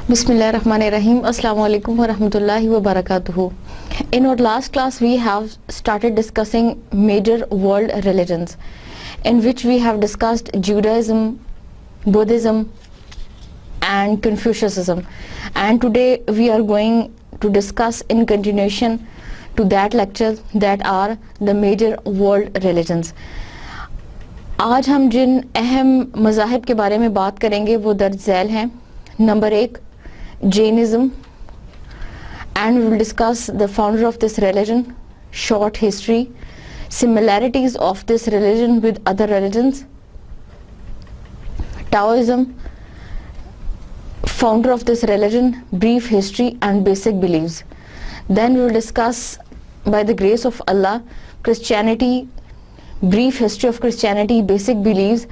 Bismillahirrahmanirrahim. Assalamu alaikum wa rahmatullahi wa barakatuhu. In our last class we have started discussing major world religions, in which we have discussed Judaism, Buddhism and Confucianism, and today we are going to discuss in continuation to that lecture that are the major world religions. آج ہم جن اہم مذاہب کے بارے میں بات کریں گے وہ درج ذیل ہیں. Number 1 Jainism, and we will discuss the founder of this religion, short history, similarities of this religion with other religions. Taoism, founder of this religion, brief history and basic beliefs. Then we will discuss, by the grace of Allah, Christianity, brief history of Christianity, basic beliefs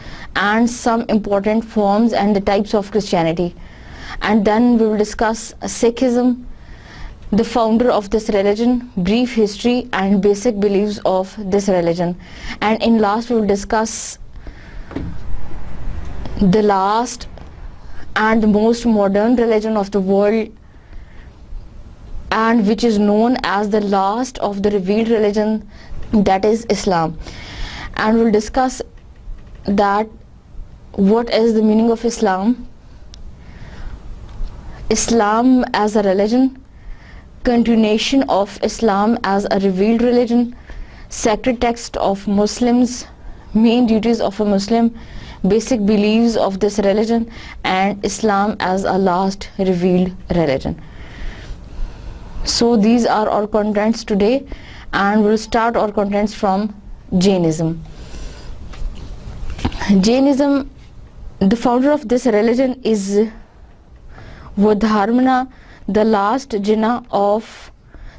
and some important forms and the types of Christianity. And then we will discuss Sikhism, the founder of this religion, brief history and basic beliefs of this religion. And in last we will discuss the last and the most modern religion of the world, and which is known as the last of the revealed religion, that is Islam. And we will discuss that what is the meaning of Islam, Islam as a religion, continuation of Islam as a revealed religion, sacred text of Muslims, main duties of a Muslim, basic beliefs of this religion, and Islam as a last revealed religion. So these are our contents today, and we'll start our contents from Jainism. Jainism, the founder of this religion is Wadharmana, the last Jina of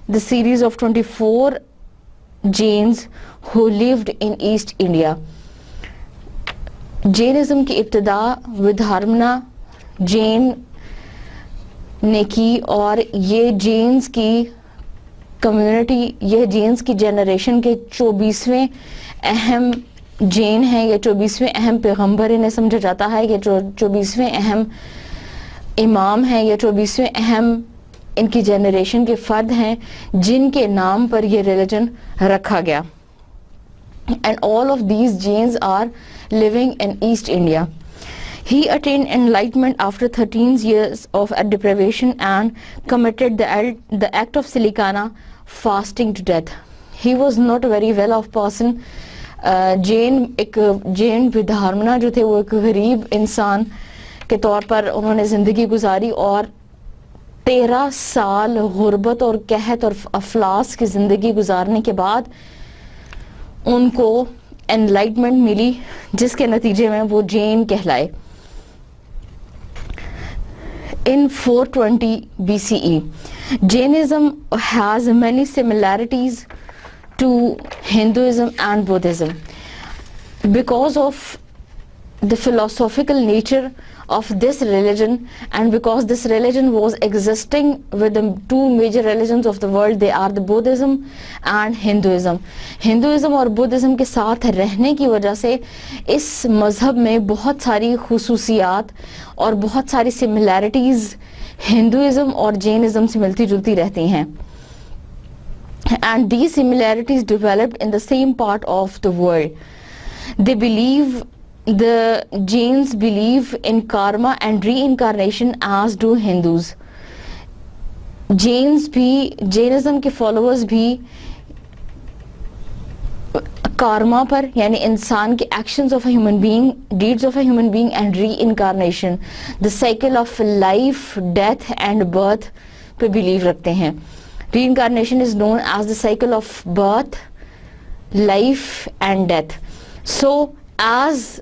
the series of 24 Jains who lived in East India. Jainism کی ابتدا ودھارمنا جین نے کی، اور یہ jeans کی community, یہ jeans کی generation کے 24ویں اہم جین ہیں، یا 24ویں اہم پیغمبر انہیں سمجھا جاتا ہے، یا 24ویں اہم امام ہیں، یا 24ویں اہم ان کی جنریشن کے فرد ہیں جن کے نام پر یہ ریلیجن رکھا گیا. And all of these Jains are living in East India. He attained enlightenment after 13 years of deprivation and committed the act of Silicana, fasting to death. He was not a very well off person. Jain ودھارمنا جو تھے وہ ایک غریب انسان کے طور پر انہوں نے زندگی گزاری، اور 13 سال غربت اور قحط اور افلاس کی زندگی گزارنے کے بعد ان کو انلائٹمنٹ ملی، جس کے نتیجے میں وہ جین کہلائے. In 420 BCE, Jainism has many similarities to Hinduism and Buddhism because of the philosophical nature of this religion, and because this religion was existing with the two major religions of the world, they are the Buddhism and Hinduism. Hinduism اور Buddhism کے ساتھ رہنے کی وجہ سے اس مذہب میں بہت ساری خصوصیات اور بہت ساری سملیرٹیز ہندوازم اور جینزم سے ملتی جلتی رہتی ہیں. And these similarities developed in the same part of the world. The Jains believe in karma and reincarnation as do Hindus. Jainism کے followers بھی karma پر، یعنی انسان کے actions of a human being, deeds of a human being and reincarnation, the cycle of life, death and birth پہ believe رکھتے ہیں. Reincarnation is known as the cycle of birth, life and death. So as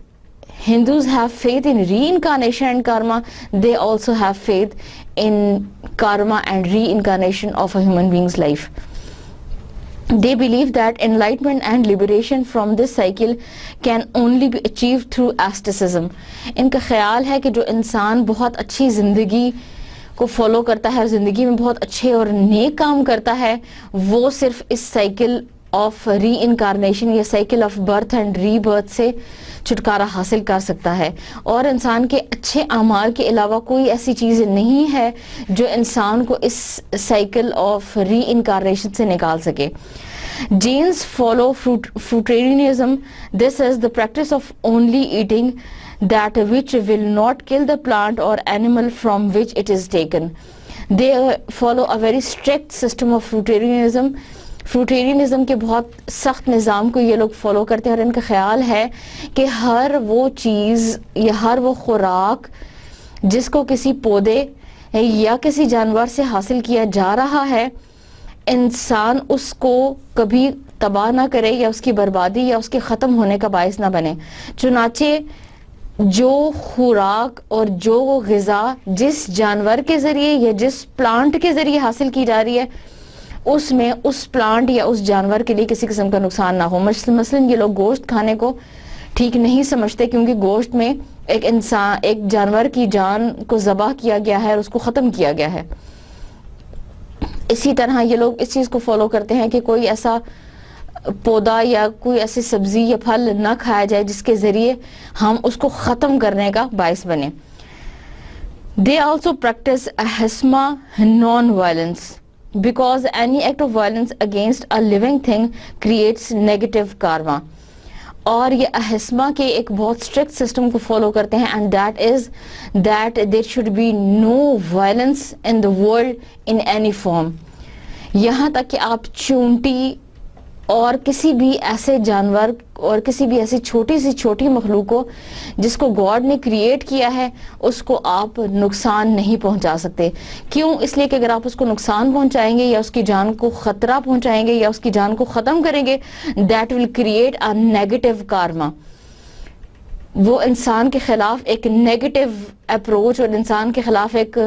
Hindus have faith in reincarnation and karma, they also have faith in karma and reincarnation of a human being's life. They believe that enlightenment and liberation from this cycle can only be achieved through asceticism. ان کا خیال ہے کہ جو انسان بہت اچھی زندگی کو فالو کرتا ہے اور زندگی میں بہت اچھے اور نیک کام کرتا ہے، وہ صرف اس سائیکل آف ری انکارنیشن یا cycle of birth and rebirth سے چھٹکارا حاصل کر سکتا ہے. اور انسان کے اچھے اعمال کے علاوہ کوئی ایسی چیز نہیں ہے جو انسان کو اس سائیکل آف ری انکارنیشن سے نکال سکے. Jains follow fruitarianism. This is the practice of only eating that which will not kill the plant or animal from which it is taken. They follow a very strict system of fruitarianism. فروٹیرینزم کے بہت سخت نظام کو یہ لوگ follow کرتے ہیں اور ان کا خیال ہے کہ ہر وہ چیز یا ہر وہ خوراک جس کو کسی پودے یا کسی جانور سے حاصل کیا جا رہا ہے انسان اس کو کبھی تباہ نہ کرے یا اس کی بربادی یا اس کے ختم ہونے کا باعث نہ بنے. چنانچہ جو خوراک اور جو غذا جس جانور کے ذریعے یا جس پلانٹ کے ذریعے حاصل کی جا رہی ہے اس میں اس پلانٹ یا اس جانور کے لیے کسی قسم کا نقصان نہ ہو. مثلاً یہ لوگ گوشت کھانے کو ٹھیک نہیں سمجھتے کیونکہ گوشت میں ایک جانور کی جان کو ذبح کیا گیا ہے اور اس کو ختم کیا گیا ہے. اسی طرح یہ لوگ اس چیز کو فالو کرتے ہیں کہ کوئی ایسا پودا یا کوئی ایسی سبزی یا پھل نہ کھایا جائے جس کے ذریعے ہم اس کو ختم کرنے کا باعث بنے. They also practice ahimsa, non-violence, because any act of violence against a living thing creates negative karma. اور یہ اہسما کے ایک بہت اسٹرکٹ سسٹم کو فالو کرتے ہیں and that is that there should be no violence in the world in any form. یہاں تک کہ آپ چونٹی اور کسی بھی ایسے جانور اور کسی بھی ایسی چھوٹی سی چھوٹی مخلوق کو جس کو گاڈ نے کریٹ کیا ہے اس کو آپ نقصان نہیں پہنچا سکتے. کیوں؟ اس لیے کہ اگر آپ اس کو نقصان پہنچائیں گے یا اس کی جان کو خطرہ پہنچائیں گے یا اس کی جان کو ختم کریں گے that will create a negative karma. وہ انسان کے خلاف ایک نیگیٹو اپروچ اور انسان کے خلاف ایک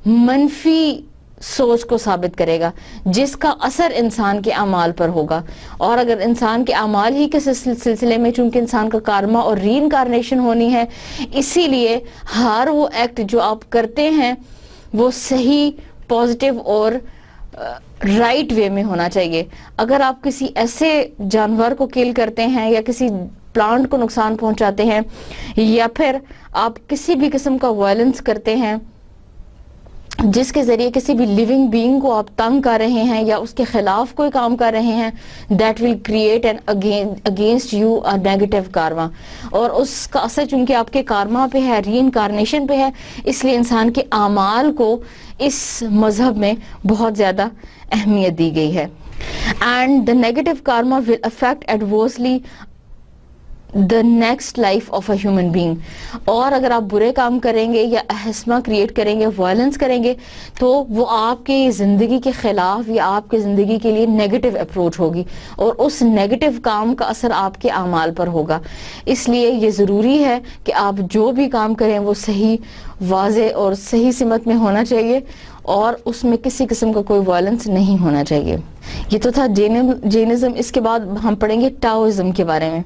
منفی سوچ کو ثابت کرے گا جس کا اثر انسان کے اعمال پر ہوگا. اور اگر انسان کے اعمال ہی کے سلسلے میں چونکہ انسان کا کارما اور ری انکارنیشن ہونی ہے اسی لیے ہر وہ ایکٹ جو آپ کرتے ہیں وہ صحیح پازیٹیو اور رائٹ وے میں ہونا چاہیے. اگر آپ کسی ایسے جانور کو کل کرتے ہیں یا کسی پلانٹ کو نقصان پہنچاتے ہیں یا پھر آپ کسی بھی قسم کا وائلنس کرتے ہیں جس کے ذریعے کسی بھی لیونگ بینگ کو آپ تنگ کر رہے ہیں یا اس کے خلاف کوئی کام کر رہے ہیں that will create an against you a negative karma. اور اس کا اثر چونکہ آپ کے کارما پہ ہے ری انکارنیشن پہ ہے اس لیے انسان کے اعمال کو اس مذہب میں بہت زیادہ اہمیت دی گئی ہے. And the negative karma will affect adversely the next life of a human being. اور اگر آپ برے کام کریں گے یا اہسما کریٹ کریں گے وائلنس کریں گے تو وہ آپ کے زندگی کے خلاف یا آپ کے زندگی کے لیے نیگیٹو اپروچ ہوگی اور اس نیگیٹو کام کا اثر آپ کے اعمال پر ہوگا. اس لیے یہ ضروری ہے کہ آپ جو بھی کام کریں وہ صحیح واضح اور صحیح سمت میں ہونا چاہیے اور اس میں کسی قسم کا کوئی وائلنس نہیں ہونا چاہیے. یہ تو تھا جینزم. اس کے بعد ہم پڑھیں گے ٹاؤزم کے بارے میں.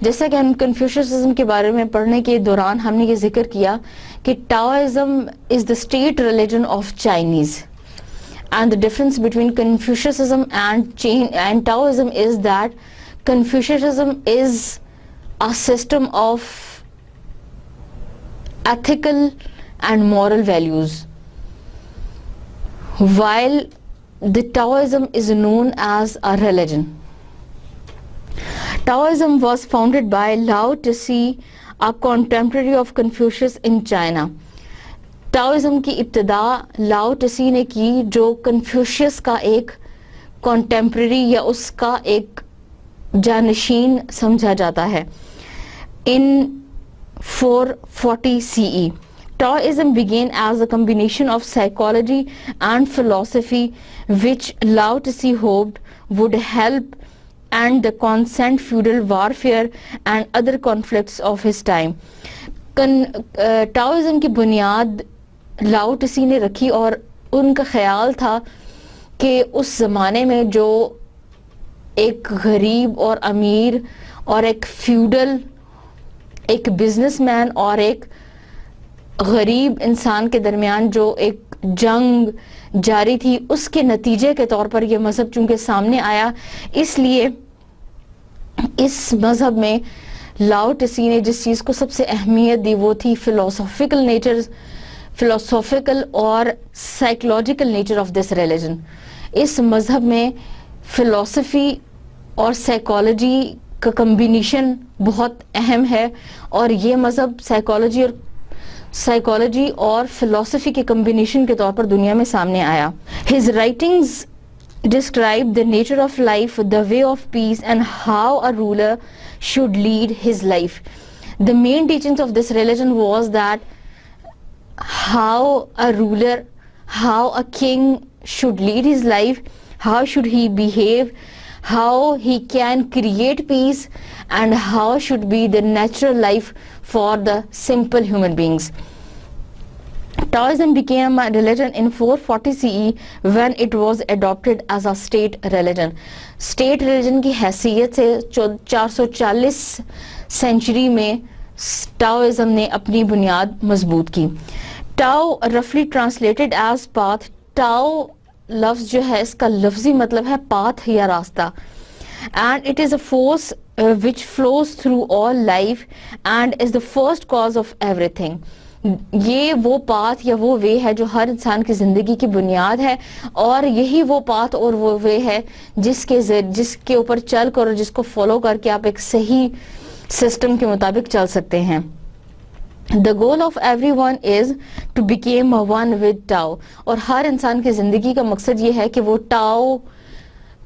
جیسا کہ ہم کنفیوشسزم کے بارے میں پڑھنے کے دوران ہم نے یہ ذکر کیا کہ Taoism is the state religion of Chinese and the difference between Confucianism and Taoism is that Confucianism is a system of ethical and moral values, while the Taoism is known as a religion. Taoism was founded by Lao Tzu, a contemporary of Confucius in China. Taoism کی ابتدا لاؤ ٹسی نے کی جو کنفیوشیس کا ایک contemporary یا اس کا ایک جانشین سمجھا جاتا ہے. In 440 CE, Taoism began as a combination of psychology and philosophy which Lao Tzu hoped would help and the constant feudal warfare and other conflicts of his time. ٹاؤزم کی بنیاد لاؤ ٹسی نے رکھی اور ان کا خیال تھا کہ اس زمانے میں جو ایک غریب اور امیر اور ایک فیوڈل ایک بزنس مین اور ایک غریب انسان کے درمیان جو ایک جنگ جاری تھی اس کے نتیجے کے طور پر یہ مذہب چونکہ سامنے آیا، اس لیے اس مذہب میں لاؤ ٹسی نے جس چیز کو سب سے اہمیت دی وہ تھی فلاسافیکل اور psychological nature of this religion. اس مذہب میں فلاسفی اور سائیکالوجی کا کمبینیشن بہت اہم ہے، اور یہ مذہب سائیکالوجی اور فلاسفی کے کمبینیشن کے طور پر دنیا میں سامنے آیا. His writings describe the nature of life, the way of peace, and how a ruler should lead his life. The main teachings of this religion was that how a king should lead his life, how should he behave, how he can create peace, and how should be the natural life for the simple human beings. Taoism became a religion in 440 CE when it was adopted as a state religion. State religion کی حیثیت سے 440 century میں ٹاؤزم نے اپنی بنیاد مضبوط کی. Tao رفلی ٹرانسلیٹڈ ایز پاتھ. ٹاؤ لفظ جو ہے اس کا لفظی مطلب ہے پاتھ یا راستہ. And it is a force which flows through all life and is the first cause of everything. یہ وہ پاتھ یا وہ وے ہے جو ہر انسان کی زندگی کی بنیاد ہے، اور یہی وہ پاتھ اور وہ وے ہے جس کے اوپر چل کر اور جس کو فالو کر کے آپ ایک صحیح سسٹم کے مطابق چل سکتے ہیں. The goal of everyone is to become one with Tao. اور ہر انسان کی زندگی کا مقصد یہ ہے کہ وہ ٹاؤ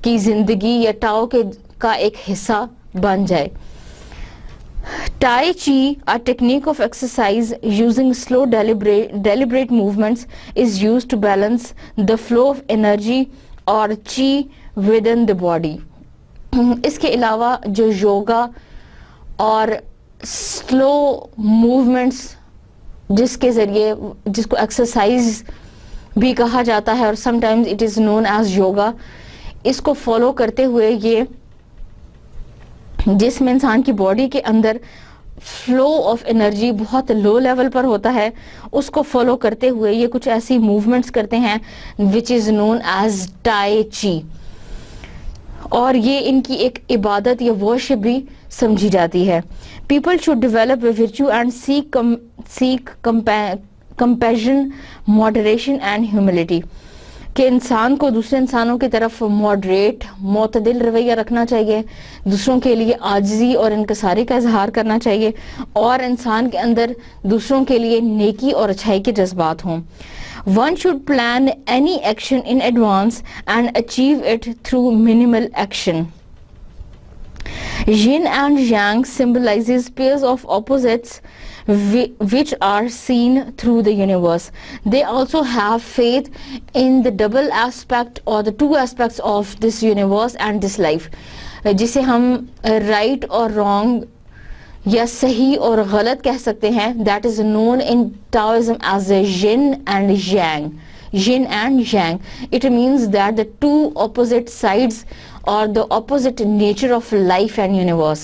کی زندگی یا ٹاؤ کا ایک حصہ بن جائے. Tai Chi, a technique of exercise using slow deliberate movements, is used to balance the flow of energy or chi within the body. اس کے علاوہ جو یوگا اور سلو موومنٹس جس کے ذریعے جس کو ایکسرسائز بھی کہا جاتا ہے اور sometimes it is known as yoga, اس کو فالو کرتے ہوئے یہ جس میں انسان کی باڈی کے اندر فلو آف انرجی بہت لو لیول پر ہوتا ہے، اس کو فالو کرتے ہوئے یہ کچھ ایسی موومنٹس کرتے ہیں وچ از نون ایز ٹائی چی، اور یہ ان کی ایک عبادت یا ورشپ بھی سمجھی جاتی ہے. People should develop a virtue and seek compassion, moderation and humility, کہ انسان کو دوسرے انسانوں کی طرف ماڈریٹ معتدل رویہ رکھنا چاہیے، دوسروں کے لیے عاجزی اور انکساری کا اظہار کرنا چاہیے، اور انسان کے اندر دوسروں کے لیے نیکی اور اچھائی کے جذبات ہوں. One should plan any action in advance and achieve it through minimal action. Yin and Yang symbolizes pairs of opposites which are seen through the universe. They also have faith in the double aspect or the two aspects of this universe and this life. جسے ہم right اور wrong یا صحیح اور غلط کہہ سکتے ہیں. That is known in Taoism as the yin and yang. Yin and yang. It means that the two opposite sides or the opposite nature of life and universe,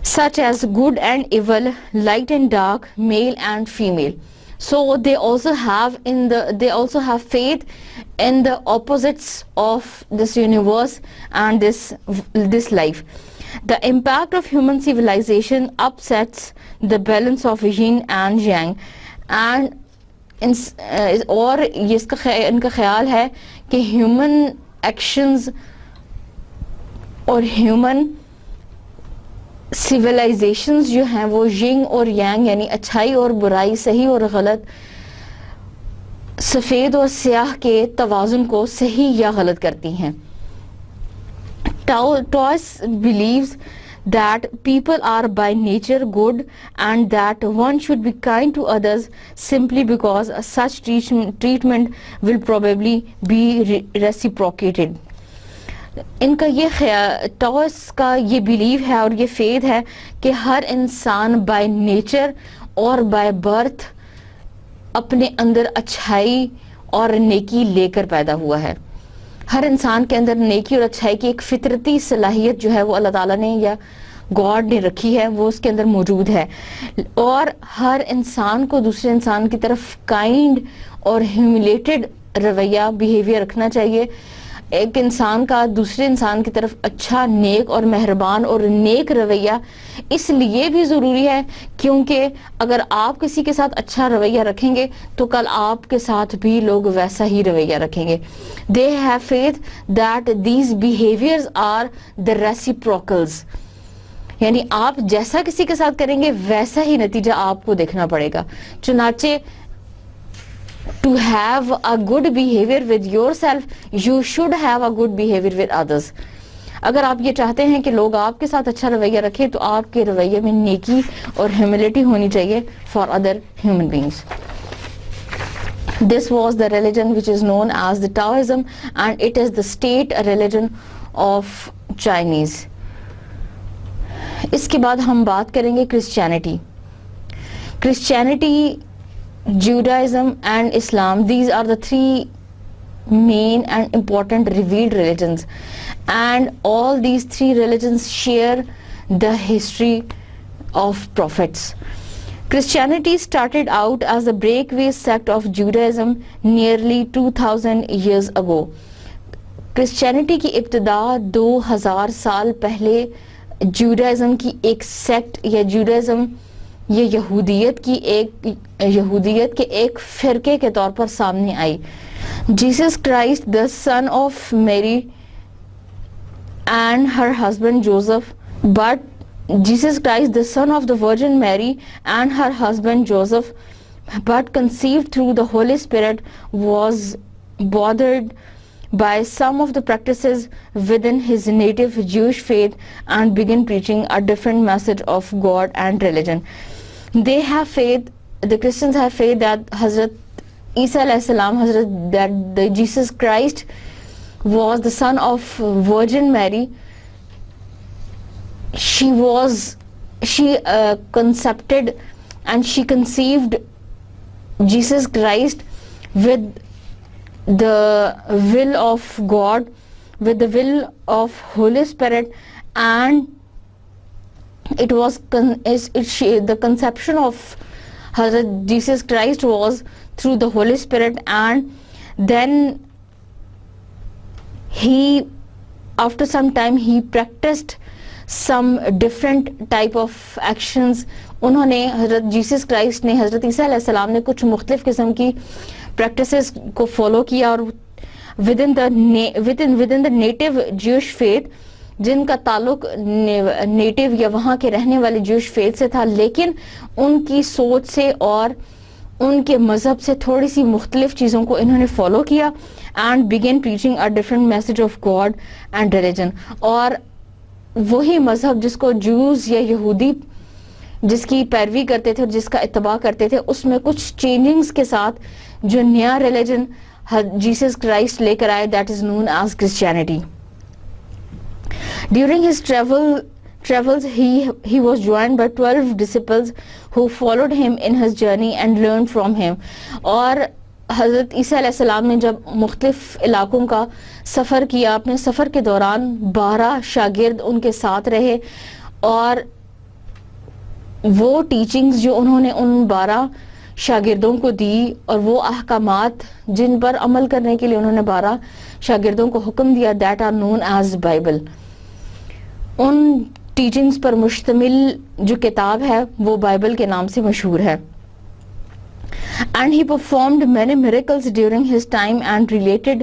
such as good and evil, light and dark, male and female. So they also have faith in the opposites of this universe and this life. The impact of human civilization upsets the balance of yin and yang, and اور ان کا خیال ہے کہ human actions اور human civilizations جو ہیں وہ yin اور yang یعنی اچھائی اور برائی، صحیح اور غلط، سفید اور سیاہ کے توازن کو صحیح یا غلط کرتی ہیں. Taoist believes that people are by nature good and that one should be kind to others simply because such treatment will probably be reciprocated. ان کا یہ خیال، ٹاؤس کا یہ بیلیو ہے اور یہ فیتھ ہے کہ ہر انسان بائی نیچر اور بائی برتھ اپنے اندر اچھائی اور نیکی لے کر پیدا ہوا ہے. ہر انسان کے اندر نیکی اور اچھائی کی ایک فطرتی صلاحیت جو ہے وہ اللہ تعالیٰ نے یا گاڈ نے رکھی ہے وہ اس کے اندر موجود ہے. اور ہر انسان کو دوسرے انسان کی طرف کائنڈ اور ہیوملیٹڈ رویہ بیہیویئر رکھنا چاہیے. ایک انسان کا دوسرے انسان کی طرف اچھا، نیک اور مہربان اور نیک رویہ اس لیے بھی ضروری ہے کیونکہ اگر آپ کسی کے ساتھ اچھا رویہ رکھیں گے تو کل آپ کے ساتھ بھی لوگ ویسا ہی رویہ رکھیں گے. They have faith that these behaviors are the reciprocals. یعنی آپ جیسا کسی کے ساتھ کریں گے ویسا ہی نتیجہ آپ کو دیکھنا پڑے گا. چنانچہ to have a good behavior with yourself, you should have a good behavior with others. اگر آپ یہ چاہتے ہیں کہ لوگ آپ کے ساتھ اچھا رویہ رکھیں تو آپ کے رویے میں نیکی اور ہیوملٹی ہونی چاہیے for other human beings. This was the religion which is known as the Taoism and it is the state religion of Chinese. اس کے بعد ہم بات کریں گے Christianity. Christianity, Judaism and Islam, these are the three main and important revealed religions, and all these three religions share the history of prophets. Christianity started out as a breakaway sect of Judaism nearly 2000 years ago. Christianity کی ابتدا 2000 سال پہلے Judaism کی ایک sect یا Judaism یہ یہودیت کے ایک فرقے کے طور پر سامنے آئی. Jesus Christ the son of Mary and her husband Joseph, but Jesus Christ the son of the Virgin Mary and her husband Joseph, but conceived through the Holy Spirit, was bothered by some of the practices within his native Jewish faith and began preaching a different message of God and religion. They have faith, the Christians have faith that Hazrat Isa alayhi salam, that the Jesus Christ was the son of Virgin Mary. She conceived and she conceived Jesus Christ with the will of God, with the will of Holy Spirit, and it was the conception of Hazrat Jesus Christ was through the Holy Spirit, and then he, after some time, he practiced some different type of actions. انہوں نے حضرت Jesus Christ نے, حضرت عیسیٰ علیہ السلام نے کچھ مختلف قسم کی پریکٹسز کو فالو کیا اور within the native Jewish faith, جن کا تعلق نیٹو یا وہاں کے رہنے والے جوش فیتھ سے تھا, لیکن ان کی سوچ سے اور ان کے مذہب سے تھوڑی سی مختلف چیزوں کو انہوں نے فالو کیا and began preaching a different message of God and religion. اور وہی مذہب جس کو جوز یا یہودی جس کی پیروی کرتے تھے اور جس کا اتباع کرتے تھے, اس میں کچھ چینجنگز کے ساتھ جو نیا ریلیجن جیسس کرائسٹ لے کر آئے, that is known as Christianity. During his travels, he was joined by 12 disciples who followed him in his journey and learned from him. اور حضرت عیسیٰ علیہ السلام نے جب مختلف علاقوں کا سفر کیا, اپنے سفر کے دوران 12 شاگرد ان کے ساتھ رہے, اور وہ ٹیچنگز جو انہوں نے ان 12 شاگردوں کو دی اور وہ احکامات جن پر عمل کرنے کے لیے انہوں نے 12 شاگردوں کو حکم دیا, that are known as Bible. ان ٹیچنگز پر مشتمل جو کتاب ہے وہ بائبل کے نام سے مشہور ہے. And he performed many miracles during his time and related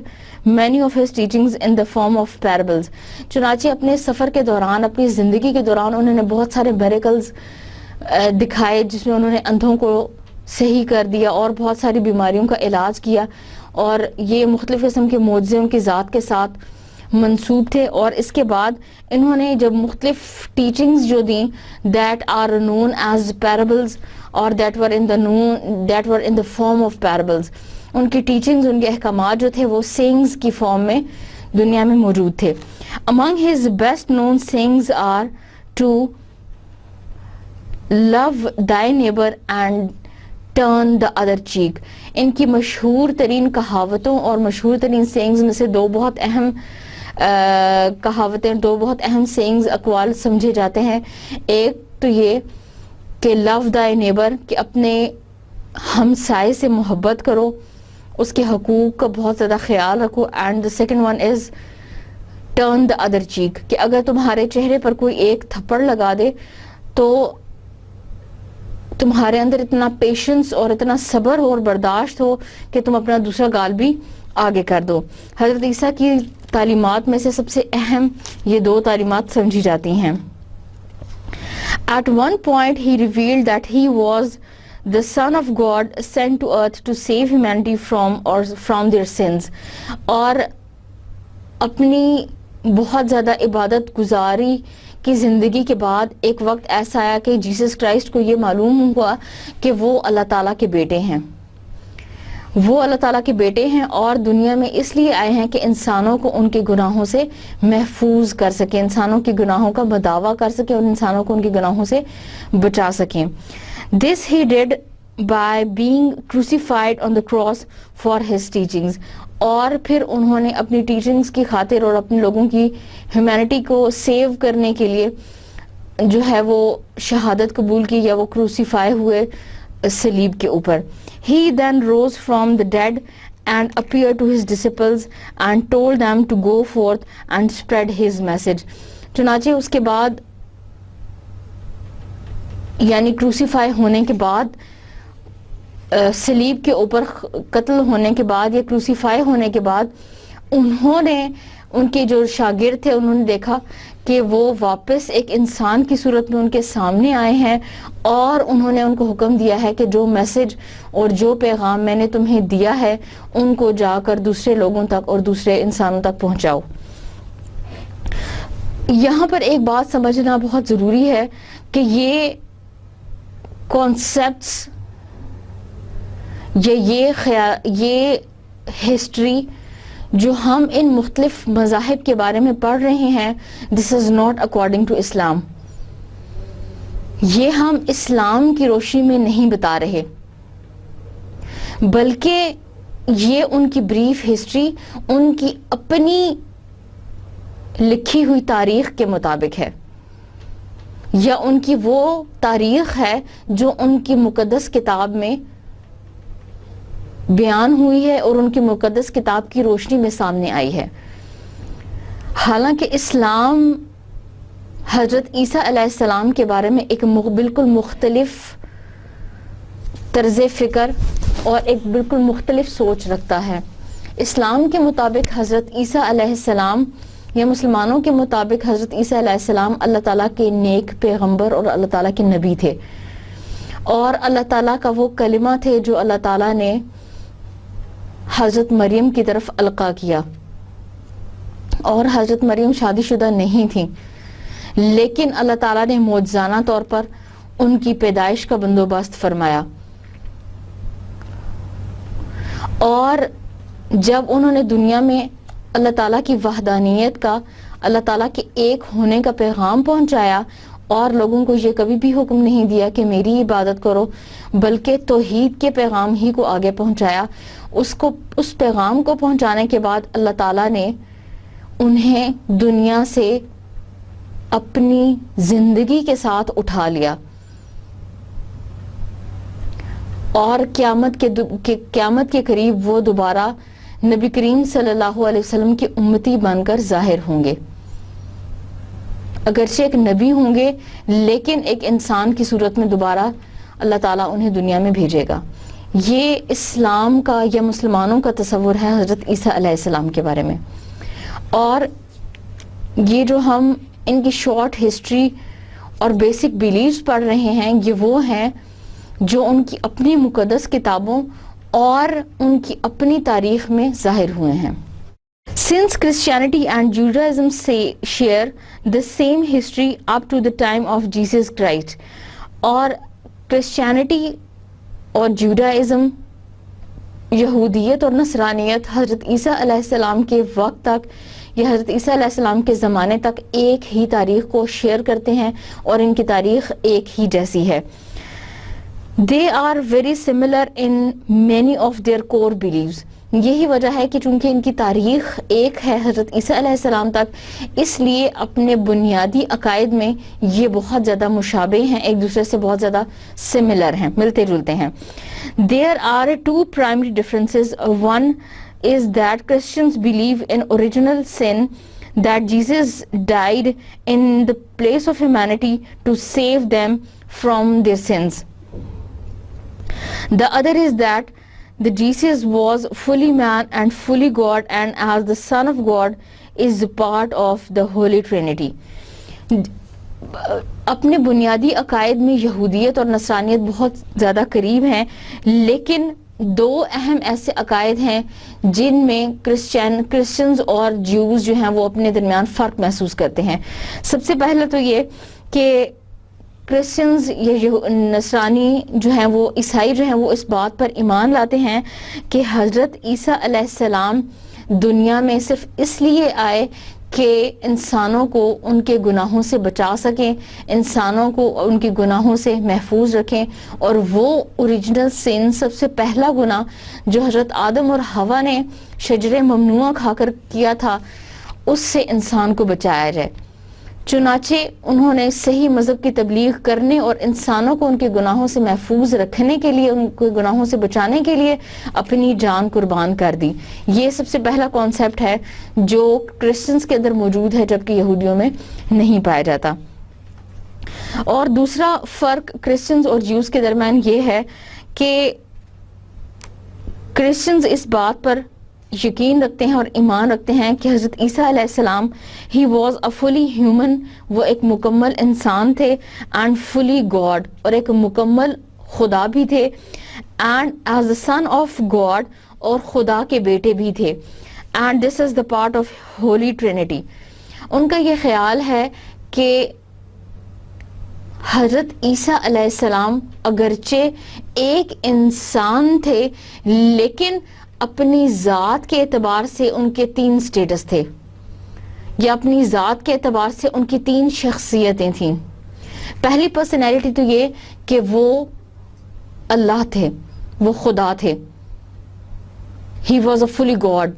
many of his teachings in the form of parables. چنانچہ اپنے سفر کے دوران, اپنی زندگی کے دوران انہوں نے بہت سارے miracles دکھائے, جس میں انہوں نے اندھوں کو صحیح کر دیا اور بہت ساری بیماریوں کا علاج کیا, اور یہ مختلف قسم کے معجزے ان کی ذات کے ساتھ منسوب تھے. اور اس کے بعد انہوں نے جب مختلف ٹیچنگز جو دیں that are known as parables or that were in the form of parables, ان کی ٹیچنگز, ان کے احکامات جو تھے وہ sayings کی فارم میں دنیا میں موجود تھے. Among his best known sayings are to love thy neighbor and turn the other cheek. ان کی مشہور ترین کہاوتوں اور مشہور ترین sayings میں سے 2 بہت اہم کہاوتیں، دو بہت اہم سینگز، اقوال سمجھے جاتے ہیں. ایک تو یہ کہ لو دائی نیبر، کہ اپنے ہمسائے سے محبت کرو، اس کے حقوق کا بہت زیادہ خیال رکھو. And the second one is turn the other check, کہ اگر تمہارے چہرے پر کوئی ایک تھپڑ لگا دے تو تمہارے اندر اتنا پیشنس اور اتنا صبر اور برداشت ہو کہ تم اپنا دوسرا گال بھی آگے کر دو. حضرت عیسیٰ کی تعلیمات میں سے سب سے اہم یہ دو تعلیمات سمجھی جاتی ہیں. At one point he revealed that he was the Son of God sent to earth to save humanity from their sins. اور اپنی بہت زیادہ عبادت گزاری کی زندگی کے بعد ایک وقت ایسا آیا کہ جیسس کرائسٹ کو یہ معلوم ہوا کہ وہ اللہ تعالیٰ کے بیٹے ہیں. وہ اللہ تعالیٰ کے بیٹے ہیں اور دنیا میں اس لیے آئے ہیں کہ انسانوں کو ان کے گناہوں سے محفوظ کر سکیں، انسانوں کے گناہوں کا مداوع کر سکیں اور انسانوں کو ان کے گناہوں سے بچا سکیں. This he did by being crucified on the cross for his teachings. اور پھر انہوں نے اپنی ٹیچنگز کی خاطر اور اپنے لوگوں کی ہیومینٹی کو سیو کرنے کے لیے جو ہے وہ شہادت قبول کی یا وہ کروسیفائی ہوئے صلیب کے اوپر. He then rose from the dead and appeared to his disciples and told them to go forth and spread his message. چنانچہ اس کے بعد یعنی کروسیفائی ہونے کے بعد، صلیب کے اوپر قتل ہونے کے بعد یا کروسیفائی ہونے کے بعد، انہوں نے، ان کے جو شاگرد تھے، انہوں نے دیکھا کہ وہ واپس ایک انسان کی صورت میں ان کے سامنے آئے ہیں اور انہوں نے ان کو حکم دیا ہے کہ جو میسج اور جو پیغام میں نے تمہیں دیا ہے ان کو جا کر دوسرے لوگوں تک اور دوسرے انسانوں تک پہنچاؤ. یہاں پر ایک بات سمجھنا بہت ضروری ہے کہ یہ کانسیپٹس یہ ہسٹری جو ہم ان مختلف مذاہب کے بارے میں پڑھ رہے ہیں، دس از ناٹ اکارڈنگ ٹو اسلام. یہ ہم اسلام کی روشنی میں نہیں بتا رہے، بلکہ یہ ان کی بریف ہسٹری، ان کی اپنی لکھی ہوئی تاریخ کے مطابق ہے، یا ان کی وہ تاریخ ہے جو ان کی مقدس کتاب میں بیان ہوئی ہے اور ان کی مقدس کتاب کی روشنی میں سامنے آئی ہے. حالانکہ اسلام حضرت عیسیٰ علیہ السلام کے بارے میں ایک بالکل مختلف طرز فکر اور ایک بالکل مختلف سوچ رکھتا ہے. اسلام کے مطابق حضرت عیسیٰ علیہ السلام یا مسلمانوں کے مطابق حضرت عیسیٰ علیہ السلام اللہ تعالیٰ کے نیک پیغمبر اور اللہ تعالیٰ کے نبی تھے، اور اللہ تعالیٰ کا وہ کلمہ تھے جو اللہ تعالیٰ نے حضرت مریم کی طرف القا کیا. اور حضرت مریم شادی شدہ نہیں تھیں، لیکن اللہ تعالیٰ نے معجزانہ طور پر ان کی پیدائش کا بندوبست فرمایا. اور جب انہوں نے دنیا میں اللہ تعالیٰ کی وحدانیت کا، اللہ تعالیٰ کے ایک ہونے کا پیغام پہنچایا اور لوگوں کو یہ کبھی بھی حکم نہیں دیا کہ میری عبادت کرو، بلکہ توحید کے پیغام ہی کو آگے پہنچایا، اس پیغام کو پہنچانے کے بعد اللہ تعالیٰ نے انہیں دنیا سے اپنی زندگی کے ساتھ اٹھا لیا اور قیامت کے قریب وہ دوبارہ نبی کریم صلی اللہ علیہ وسلم کی امتی بن کر ظاہر ہوں گے. اگرچہ ایک نبی ہوں گے لیکن ایک انسان کی صورت میں دوبارہ اللہ تعالیٰ انہیں دنیا میں بھیجے گا. یہ اسلام کا یا مسلمانوں کا تصور ہے حضرت عیسیٰ علیہ السلام کے بارے میں. اور یہ جو ہم ان کی شارٹ ہسٹری اور بیسک بیلیفز پڑھ رہے ہیں، یہ وہ ہیں جو ان کی اپنی مقدس کتابوں اور ان کی اپنی تاریخ میں ظاہر ہوئے ہیں. Since Christianity and Judaism share the same history up to the time of Jesus Christ, اور کرسچینٹی اور جوڈائزم، یہودیت اور نصرانیت حضرت عیسیٰ علیہ السلام کے وقت تک یا حضرت عیسیٰ علیہ السلام کے زمانے تک ایک ہی تاریخ کو شیئر کرتے ہیں اور ان کی تاریخ ایک ہی جیسی ہے. They are very similar in many of their core beliefs. یہی وجہ ہے کہ چونکہ ان کی تاریخ ایک ہے حضرت عیسیٰ علیہ السلام تک، اس لیے اپنے بنیادی عقائد میں یہ بہت زیادہ مشابہ ہیں، ایک دوسرے سے بہت زیادہ سملر ہیں، ملتے جلتے ہیں. There are two primary differences. One is that Christians believe in original sin, that Jesus died in the place of humanity to save them from their sins. The other is that the Jesus was fully man and fully God, and as the Son of God is part of the Holy Trinity. اپنے بنیادی عقائد میں یہودیت اور نصرانیت بہت زیادہ قریب ہیں، لیکن دو اہم ایسے عقائد ہیں جن میں کرسچنز اور جیوز جو ہیں وہ اپنے درمیان فرق محسوس کرتے ہیں. سب سے پہلے تو یہ کہ کرسچنز یا نصرانی جو ہیں وہ عیسائی جو ہیں وہ اس بات پر ایمان لاتے ہیں کہ حضرت عیسیٰ علیہ السلام دنیا میں صرف اس لیے آئے کہ انسانوں کو ان کے گناہوں سے بچا سکیں، انسانوں کو ان کے گناہوں سے محفوظ رکھیں، اور وہ اوریجنل سین، سب سے پہلا گناہ جو حضرت آدم اور حوا نے شجر ممنوعہ کھا کر کیا تھا، اس سے انسان کو بچایا جائے. چنانچہ انہوں نے صحیح مذہب کی تبلیغ کرنے اور انسانوں کو ان کے گناہوں سے محفوظ رکھنے کے لیے، ان کے گناہوں سے بچانے کے لیے اپنی جان قربان کر دی. یہ سب سے پہلا کانسیپٹ ہے جو کرسچنز کے اندر موجود ہے جبکہ یہودیوں میں نہیں پایا جاتا. اور دوسرا فرق کرسچنز اور جیوز کے درمیان یہ ہے کہ کرسچنز اس بات پر یقین رکھتے ہیں اور ایمان رکھتے ہیں کہ حضرت عیسیٰ علیہ السلام he was a fully human, وہ ایک مکمل انسان تھے، اینڈ فلی گاڈ، اور ایک مکمل خدا بھی تھے، and as a son of God, اور خدا کے بیٹے بھی تھے، and this is the part of Holy Trinity. ان کا یہ خیال ہے کہ حضرت عیسیٰ علیہ السلام اگرچہ ایک انسان تھے لیکن اپنی ذات کے اعتبار سے ان کے تین سٹیٹس تھے، یا اپنی ذات کے اعتبار سے ان کی تین شخصیتیں تھیں. پہلی پرسنالٹی تو یہ کہ وہ اللہ تھے، وہ خدا تھے، he was a fully god.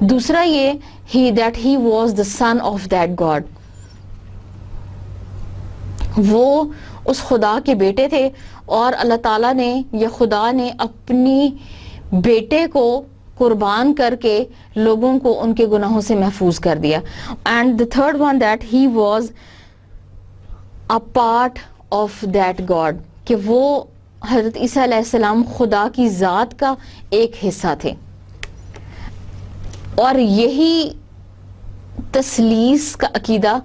دوسرا یہ that he was the son of that god, وہ اس خدا کے بیٹے تھے، اور اللہ تعالیٰ نے یا خدا نے اپنی بیٹے کو قربان کر کے لوگوں کو ان کے گناہوں سے محفوظ کر دیا. And the third one that he was a part of that God، کہ وہ حضرت عیسیٰ علیہ السلام خدا کی ذات کا ایک حصہ تھے. اور یہی تثلیث کا عقیدہ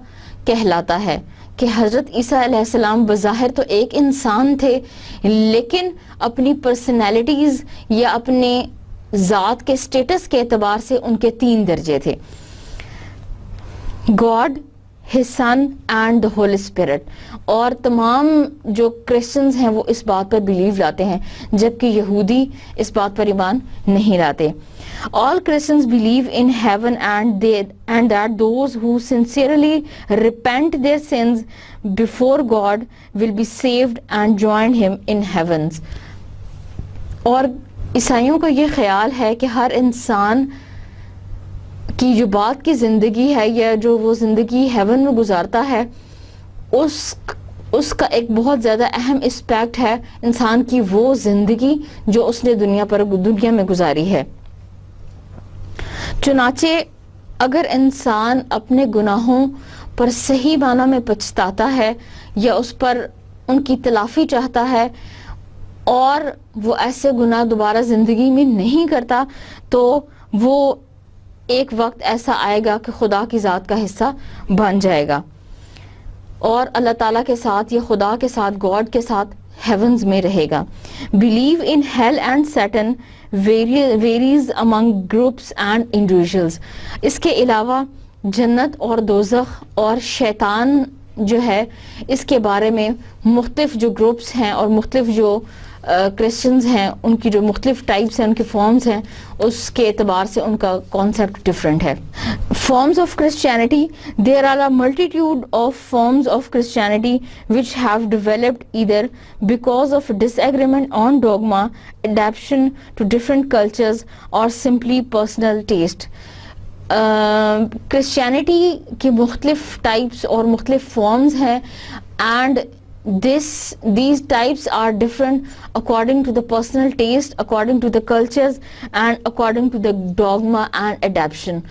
کہلاتا ہے کہ حضرت عیسیٰ علیہ السلام بظاہر تو ایک انسان تھے لیکن اپنی پرسنالٹیز یا اپنے ذات کے سٹیٹس کے اعتبار سے ان کے تین درجے تھے، God, his son and the whole spirit. اور تمام جو کرسچنز ہیں وہ اس بات پر بلیو لاتے ہیں جبکہ یہودی اس بات پر ایمان نہیں لاتے. All Christians believe in heaven and that those who sincerely repent their sins before God will be saved and join him in heavens. اور عیسائیوں کا یہ خیال ہے کہ ہر انسان کی جو بعد کی زندگی ہے یا جو وہ زندگی ہیون میں گزارتا ہے، اس کا ایک بہت زیادہ اہم اسپیکٹ ہے انسان کی وہ زندگی جو اس نے دنیا میں گزاری ہے. چنانچہ اگر انسان اپنے گناہوں پر صحیح معنی میں پچھتاتا ہے یا اس پر ان کی تلافی چاہتا ہے اور وہ ایسے گناہ دوبارہ زندگی میں نہیں کرتا، تو وہ ایک وقت ایسا آئے گا کہ خدا کی ذات کا حصہ بن جائے گا اور اللہ تعالیٰ کے ساتھ یا خدا کے ساتھ، گاڈ کے ساتھ ہیونز میں رہے گا. Believe in hell and Satan varies among groups and individuals. اس کے علاوہ جنت اور دوزخ اور شیطان جو ہے اس کے بارے میں مختلف جو گروپس ہیں اور مختلف جو کرسچنز ہیں ان کی جو مختلف ٹائپس ہیں، ان کے فارمز ہیں، اس کے اعتبار سے ان کا کانسیپٹ ڈفرینٹ ہے. Forms of Christianity. There are a multitude of forms of Christianity which have developed either because of disagreement on dogma, adaptation to different cultures, or simply personal taste. Christianity کی مختلف types اور مختلف forms ہیں, and these types are different according to the personal taste, according to the cultures, and according to the dogma and adaptation.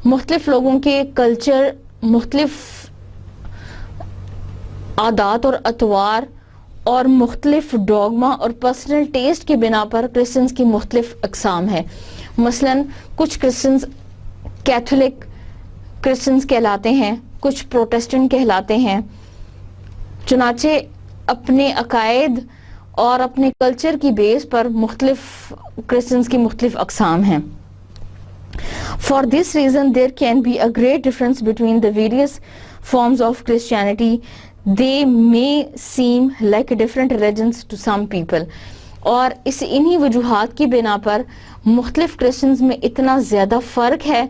مختلف لوگوں کے culture, مختلف عادات اور اطوار اور مختلف ڈوگما اور پرسنل ٹیسٹ کی بنا پر کرسچنز کی مختلف اقسام ہیں. مثلا کچھ کرسچنز کیتھولک کرسچنز کہلاتے ہیں, کچھ پروٹسٹنٹ کہلاتے ہیں. چنانچہ اپنے عقائد اور اپنے کلچر کی بیس پر مختلف کرسچنز کی مختلف اقسام ہیں. For this reason there can be a great difference between the various forms of Christianity. They may seem like different religions to some people. اور انہی وجوہات کی بنا پر مختلف کرسچنز میں اتنا زیادہ فرق ہے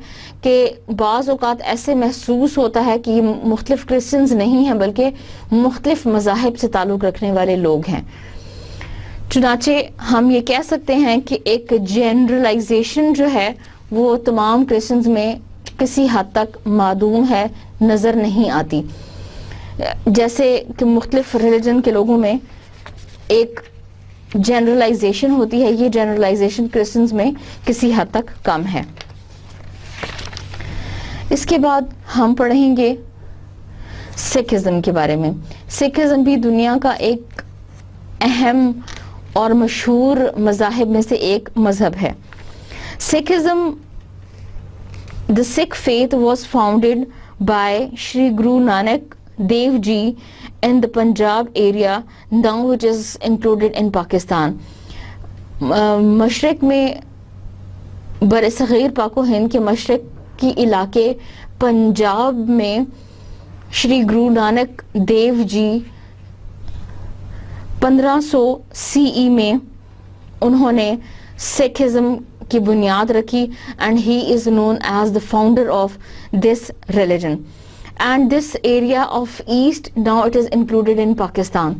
کہ بعض اوقات ایسے محسوس ہوتا ہے کہ یہ مختلف کرسچنز نہیں ہیں بلکہ مختلف مذاہب سے تعلق رکھنے والے لوگ ہیں. چنانچہ ہم یہ کہہ سکتے ہیں کہ ایک جنرلائزیشن جو ہے وہ تمام کرسچنز میں کسی حد تک معدوم ہے, نظر نہیں آتی. جیسے کہ مختلف ریلیجن کے لوگوں میں ایک جنرلائزیشن ہوتی ہے, یہ جنرلائزیشن کرسچنز میں کسی حد تک کم ہے. اس کے بعد ہم پڑھیں گے سکھزم کے بارے میں. سکھزم بھی دنیا کا ایک اہم اور مشہور مذاہب میں سے ایک مذہب ہے. Sikhism, the Sikh faith was founded by Shri Guru Nanak Dev Ji in the Punjab area, now which is included in Pakistan. مشرق میں بر صغیر پاک و ہند کے مشرق کی علاقے پنجاب میں شری گرو نانک دیو جی 1500 CE میں انہوں نے سکھزم کی بنیاد رکھی, and he is known as the founder of this religion. And this area of East, now it is included in Pakistan.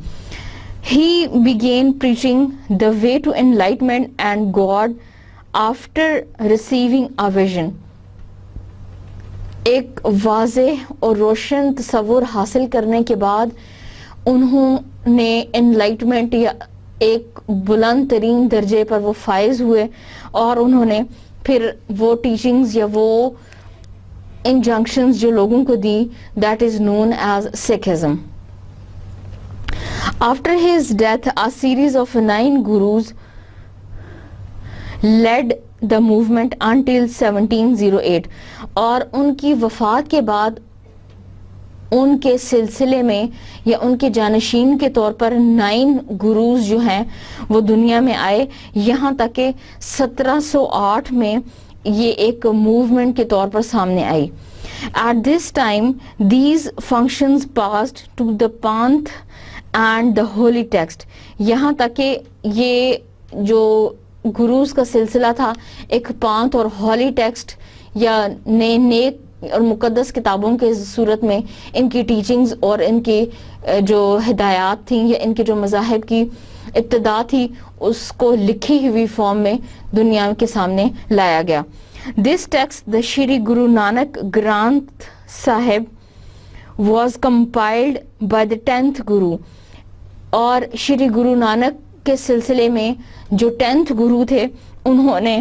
He began preaching the way to enlightenment and God after receiving a vision. ایک واضح اور روشن تصور حاصل کرنے کے بعد انہوں نے انلائٹمنٹ یا ایک بلند ترین درجے پر وہ فائز ہوئے, اور انہوں نے پھر وہ ٹیچنگز یا وہ انجنکشنز جو لوگوں کو دی, that is known as Sikhism. After his death a series of 9 gurus led the movement until 1708. اور ان کی وفات کے بعد ان کے سلسلے میں یا ان کے جانشین کے طور پر 9 گروز جو ہیں وہ دنیا میں آئے, یہاں تک کہ 1708 میں یہ ایک موومنٹ کے طور پر سامنے آئی. At this time these functions passed to the Panth and the holy text. یہاں تک کہ یہ جو گروز کا سلسلہ تھا ایک پانتھ اور ہولی ٹیکسٹ یا نیک اور مقدس کتابوں کے صورت میں ان کی ٹیچنگز اور ان کی جو ہدایات تھیں یا ان کے جو مذاہب کی ابتدا تھی اس کو لکھی ہوئی فارم میں دنیا کے سامنے لایا گیا. This text, the Shri Guru Nanak Granth Sahib, was compiled by the 10th Guru. اور شری گرو نانک کے سلسلے میں جو 10th گرو تھے انہوں نے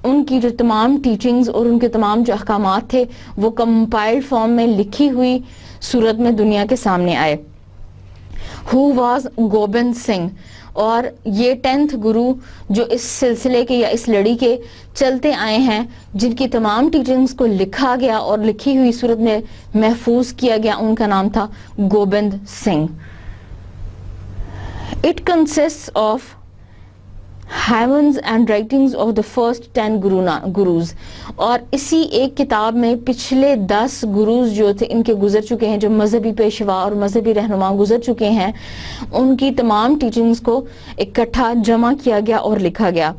ان کی جو تمام ٹیچنگز اور ان کے تمام جو احکامات تھے وہ کمپائلڈ فارم میں لکھی ہوئی صورت میں دنیا کے سامنے آئے. Who was Gobind Singh. اور یہ 10th گرو جو اس سلسلے کے یا اس لڑی کے چلتے آئے ہیں, جن کی تمام ٹیچنگز کو لکھا گیا اور لکھی ہوئی صورت میں محفوظ کیا گیا, ان کا نام تھا Gobind Singh. It consists of heavens and writings of the first 10 gurus. اور اسی ایک کتاب میں پچھلے 10 گروز جو تھے ان کے گزر چکے ہیں, جو مذہبی پیشوا اور مذہبی رہنما گزر چکے ہیں, ان کی تمام ٹیچنگز کو اکٹھا جمع کیا گیا اور لکھا گیا,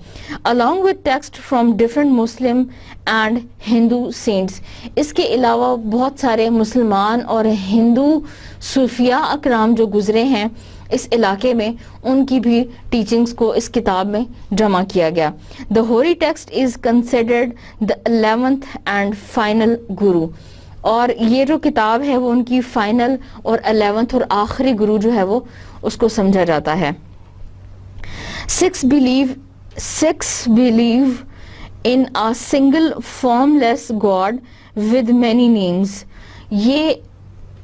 along with text from different Muslim and Hindu saints. اس کے علاوہ بہت سارے مسلمان اور ہندو صوفیاء اکرام جو گزرے ہیں اس علاقے میں, ان کی بھی ٹیچنگز کو اس کتاب میں جمع کیا گیا. The holy text is considered the 11th and final guru. اور یہ جو کتاب ہے وہ ان کی فائنل اور 11th اور آخری گرو جو ہے وہ اس کو سمجھا جاتا ہے. Six believe in a single formless God with many names. یہ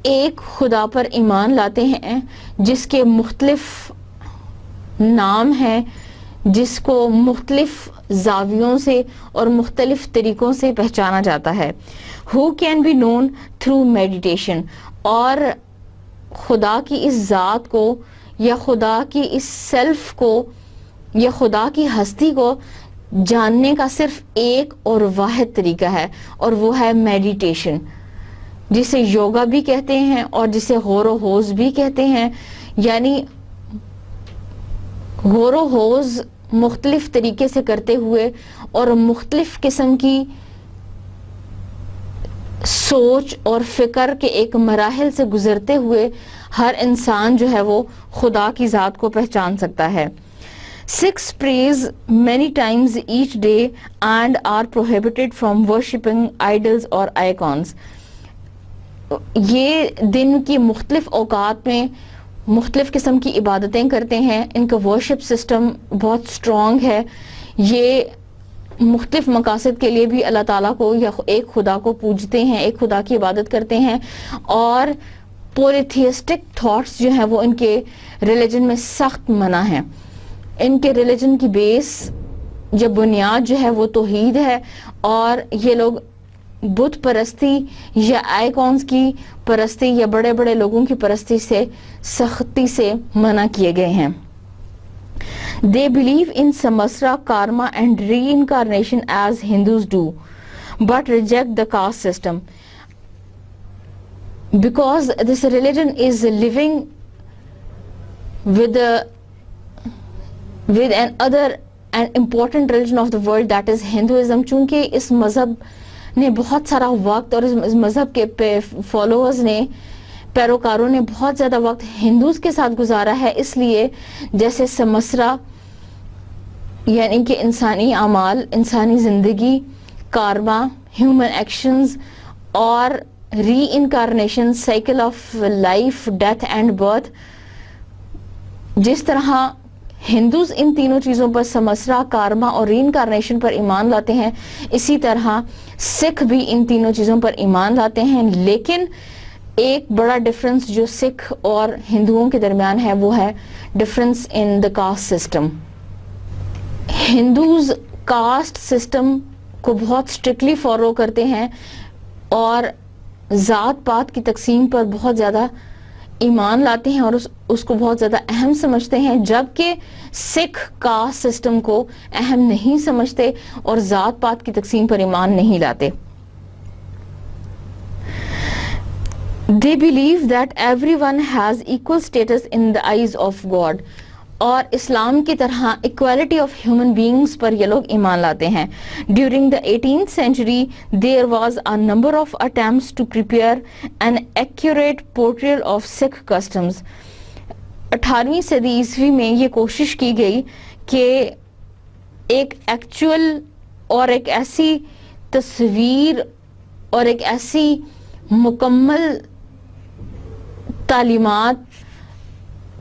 ایک خدا پر ایمان لاتے ہیں جس کے مختلف نام ہیں, جس کو مختلف زاویوں سے اور مختلف طریقوں سے پہچانا جاتا ہے. Who can be known through meditation. اور خدا کی اس ذات کو یا خدا کی اس سیلف کو یا خدا کی ہستی کو جاننے کا صرف ایک اور واحد طریقہ ہے, اور وہ ہے میڈیٹیشن, جسے یوگا بھی کہتے ہیں اور جسے غور و خوض بھی کہتے ہیں. یعنی غور و خوض مختلف طریقے سے کرتے ہوئے اور مختلف قسم کی سوچ اور فکر کے ایک مراحل سے گزرتے ہوئے ہر انسان جو ہے وہ خدا کی ذات کو پہچان سکتا ہے. 6 prays many times each day and are prohibited from worshipping idols or icons. یہ دن کی مختلف اوقات میں مختلف قسم کی عبادتیں کرتے ہیں. ان کا ورشپ سسٹم بہت اسٹرانگ ہے. یہ مختلف مقاصد کے لیے بھی اللہ تعالیٰ کو یا ایک خدا کو پوجتے ہیں, ایک خدا کی عبادت کرتے ہیں, اور پولیتھیسٹک تھاٹس جو ہیں وہ ان کے ریلیجن میں سخت منع ہیں. ان کے ریلیجن کی بیس یا بنیاد جو ہے وہ توحید ہے, اور یہ لوگ بت پرستی یا آئیکونز کی پرستی یا بڑے بڑے لوگوں کی پرستی سے سختی سے منع کیے گئے ہیں. They believe in samsara, karma and reincarnation as Hindus do, but reject the caste system. Because this religion is living with an important religion of the world, that is Hinduism. چونکہ اس مذہب نے بہت سارا وقت اور اس مذہب کے فالوورز نے, پیروکاروں نے بہت زیادہ وقت ہندوز کے ساتھ گزارا ہے, اس لیے جیسے سمسرا یعنی کہ انسانی اعمال, انسانی زندگی, کارما ہیومن ایکشنز, اور reincarnation cycle of life, death and birth, جس طرح ہندوز ان تینوں چیزوں پر سمسرا, کارما اور ری انکارنیشن پر ایمان لاتے ہیں, اسی طرح سکھ بھی ان تینوں چیزوں پر ایمان لاتے ہیں. لیکن ایک بڑا ڈفرنس جو سکھ اور ہندوؤں کے درمیان ہے وہ ہے difference in the caste system. Hindus caste system کو بہت اسٹرکٹلی فالو کرتے ہیں اور ذات پات کی تقسیم پر بہت زیادہ ایمان لاتے ہیں اور اس کو بہت زیادہ اہم سمجھتے ہیں, جبکہ سکھ کاسٹ سسٹم کو اہم نہیں سمجھتے اور ذات پات کی تقسیم پر ایمان نہیں لاتے. They believe that everyone has equal status in the eyes of God. اور اسلام کی طرح equality of human beings پر یہ لوگ ایمان لاتے ہیں. During the 18th century, there was a number of attempts to prepare an accurate portrayal of Sikh customs. 18ویں صدی عیسوی میں یہ کوشش کی گئی کہ ایک ایکچول اور ایک ایسی تصویر اور ایک ایسی مکمل تعلیمات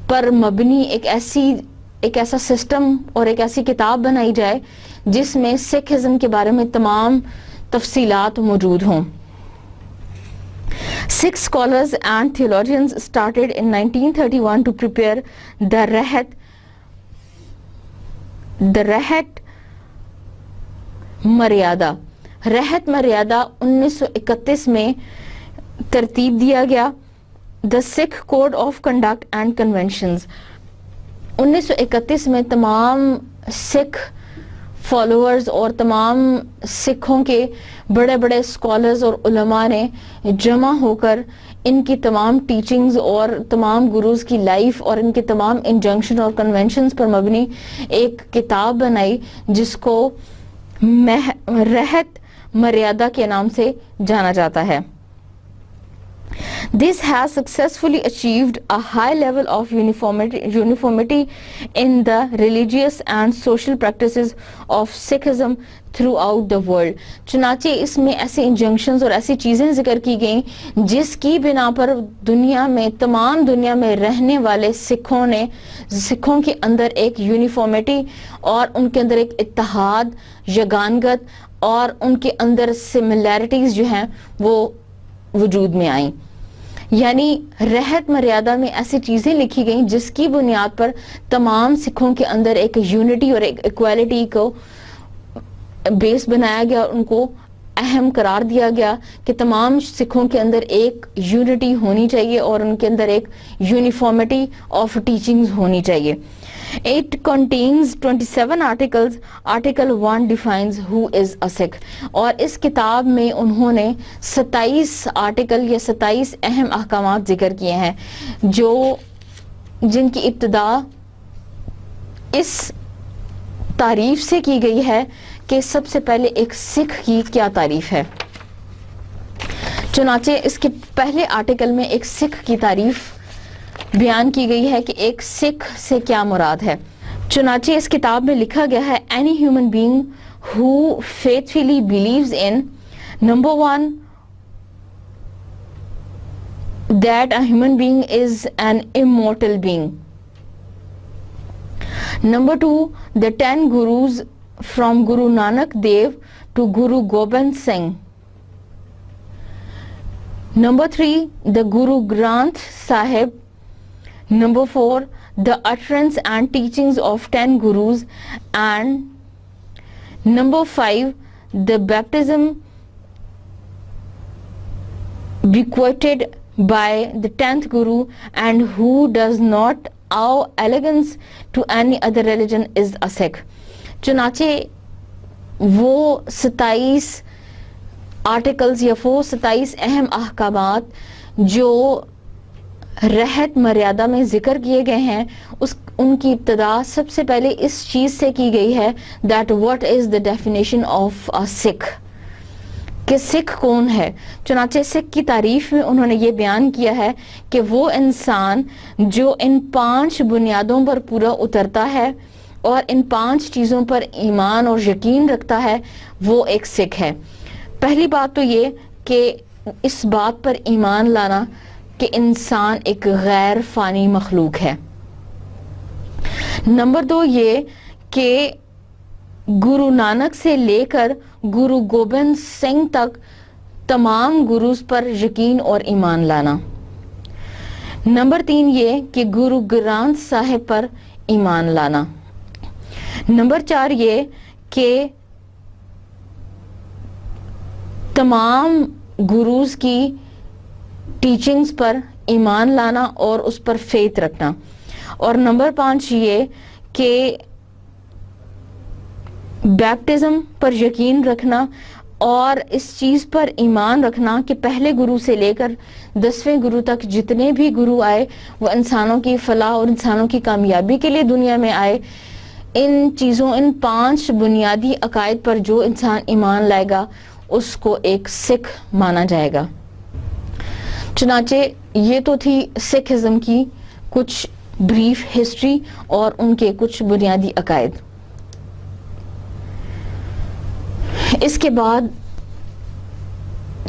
پر مبنی ایک ایسا سسٹم اور ایک ایسی کتاب بنائی جائے جس میں سکھ ازم کے بارے میں تمام تفصیلات موجود ہوں. Six scholars and theologians started in 1931 to prepare the Rahat Maryada. رحت مریادہ 1931 میں ترتیب دیا گیا. The Sikh Code of Conduct and Conventions. 1931 میں تمام سکھ فالوورز اور تمام سکھوں کے بڑے بڑے اسکالرز اور علماء نے جمع ہو کر ان کی تمام ٹیچنگز اور تمام گروز کی لائف اور ان کے تمام انجنکشن اور کنونشنز پر مبنی ایک کتاب بنائی جس کو رہت مریادا کے نام سے جانا جاتا ہے. This has successfully achieved a high level of uniformity in the religious and social practices of Sikhism throughout the world. چنانچہ اس میں ایسے انجنکشنز اور ایسی چیزیں ذکر کی گئیں جس کی بنا پر تمام دنیا میں رہنے والے سکھوں کے اندر ایک یونیفارمٹی اور ان کے اندر ایک اتحاد، یگانگت اور ان کے اندر سملیرٹیز جو ہیں وہ وجود میں آئیں. یعنی رہت مریادہ میں ایسی چیزیں لکھی گئیں جس کی بنیاد پر تمام سکھوں کے اندر ایک یونٹی اور ایک ایکوالٹی کو بیس بنایا گیا اور ان کو اہم قرار دیا گیا کہ تمام سکھوں کے اندر ایک یونٹی ہونی چاہیے اور ان کے اندر ایک یونیفارمٹی آف ٹیچنگز ہونی چاہیے. It contains 27 articles. Article 1 defines who is a Sikh. اور اس کتاب میں انہوں نے 27 آرٹیکل یا 27 اہم احکامات ذکر کیے ہیں جن کی ابتدا اس تعریف سے کی گئی ہے کہ سب سے پہلے ایک سکھ کی کیا تعریف ہے. چنانچہ اس کے پہلے آرٹیکل میں ایک سکھ کی تعریف بیان کی گئی ہے کہ ایک سکھ سے کیا مراد ہے. چنانچہ اس کتاب میں لکھا گیا ہے any human being who faithfully believes in number 1 that a human being is an immortal being, number 2 the 10 gurus from Guru Nanak Dev to Guru Gobind Singh, number 3 the Guru Granth Sahib, number 4 the utterance and teachings of 10 gurus, and number 5 the baptism bequeathed by the 10th guru, and who does not owe allegiance to any other religion is a Sikh. چنانچہ وہ 27 articles یا وہ 27 اہم احکامات جو رہت مریادہ میں ذکر کیے گئے ہیں ان کی ابتدا سب سے پہلے اس چیز سے کی گئی ہے that what is the definition of a Sikh, کہ سکھ کون ہے. چنانچہ سکھ کی تعریف میں انہوں نے یہ بیان کیا ہے کہ وہ انسان جو ان 5 بنیادوں پر پورا اترتا ہے اور ان 5 چیزوں پر ایمان اور یقین رکھتا ہے وہ ایک سکھ ہے. پہلی بات تو یہ کہ اس بات پر ایمان لانا کہ انسان ایک غیر فانی مخلوق ہے. نمبر 2 یہ کہ گرو نانک سے لے کر گرو گوبند سنگھ تک تمام گروز پر یقین اور ایمان لانا. نمبر 3 یہ کہ گرو گرانتھ صاحب پر ایمان لانا. نمبر 4 یہ کہ تمام گروز کی ٹیچنگز پر ایمان لانا اور اس پر فیتھ رکھنا. اور نمبر 5 یہ کہ بیپٹزم پر یقین رکھنا اور اس چیز پر ایمان رکھنا کہ پہلے گرو سے لے کر 10ویں گرو تک جتنے بھی گرو آئے وہ انسانوں کی فلاح اور انسانوں کی کامیابی کے لیے دنیا میں آئے. ان 5 بنیادی عقائد پر جو انسان ایمان لائے گا اس کو ایک سکھ مانا جائے گا. چنانچہ یہ تو تھی سکھزم کی کچھ بریف ہسٹری اور ان کے کچھ بنیادی عقائد. اس کے بعد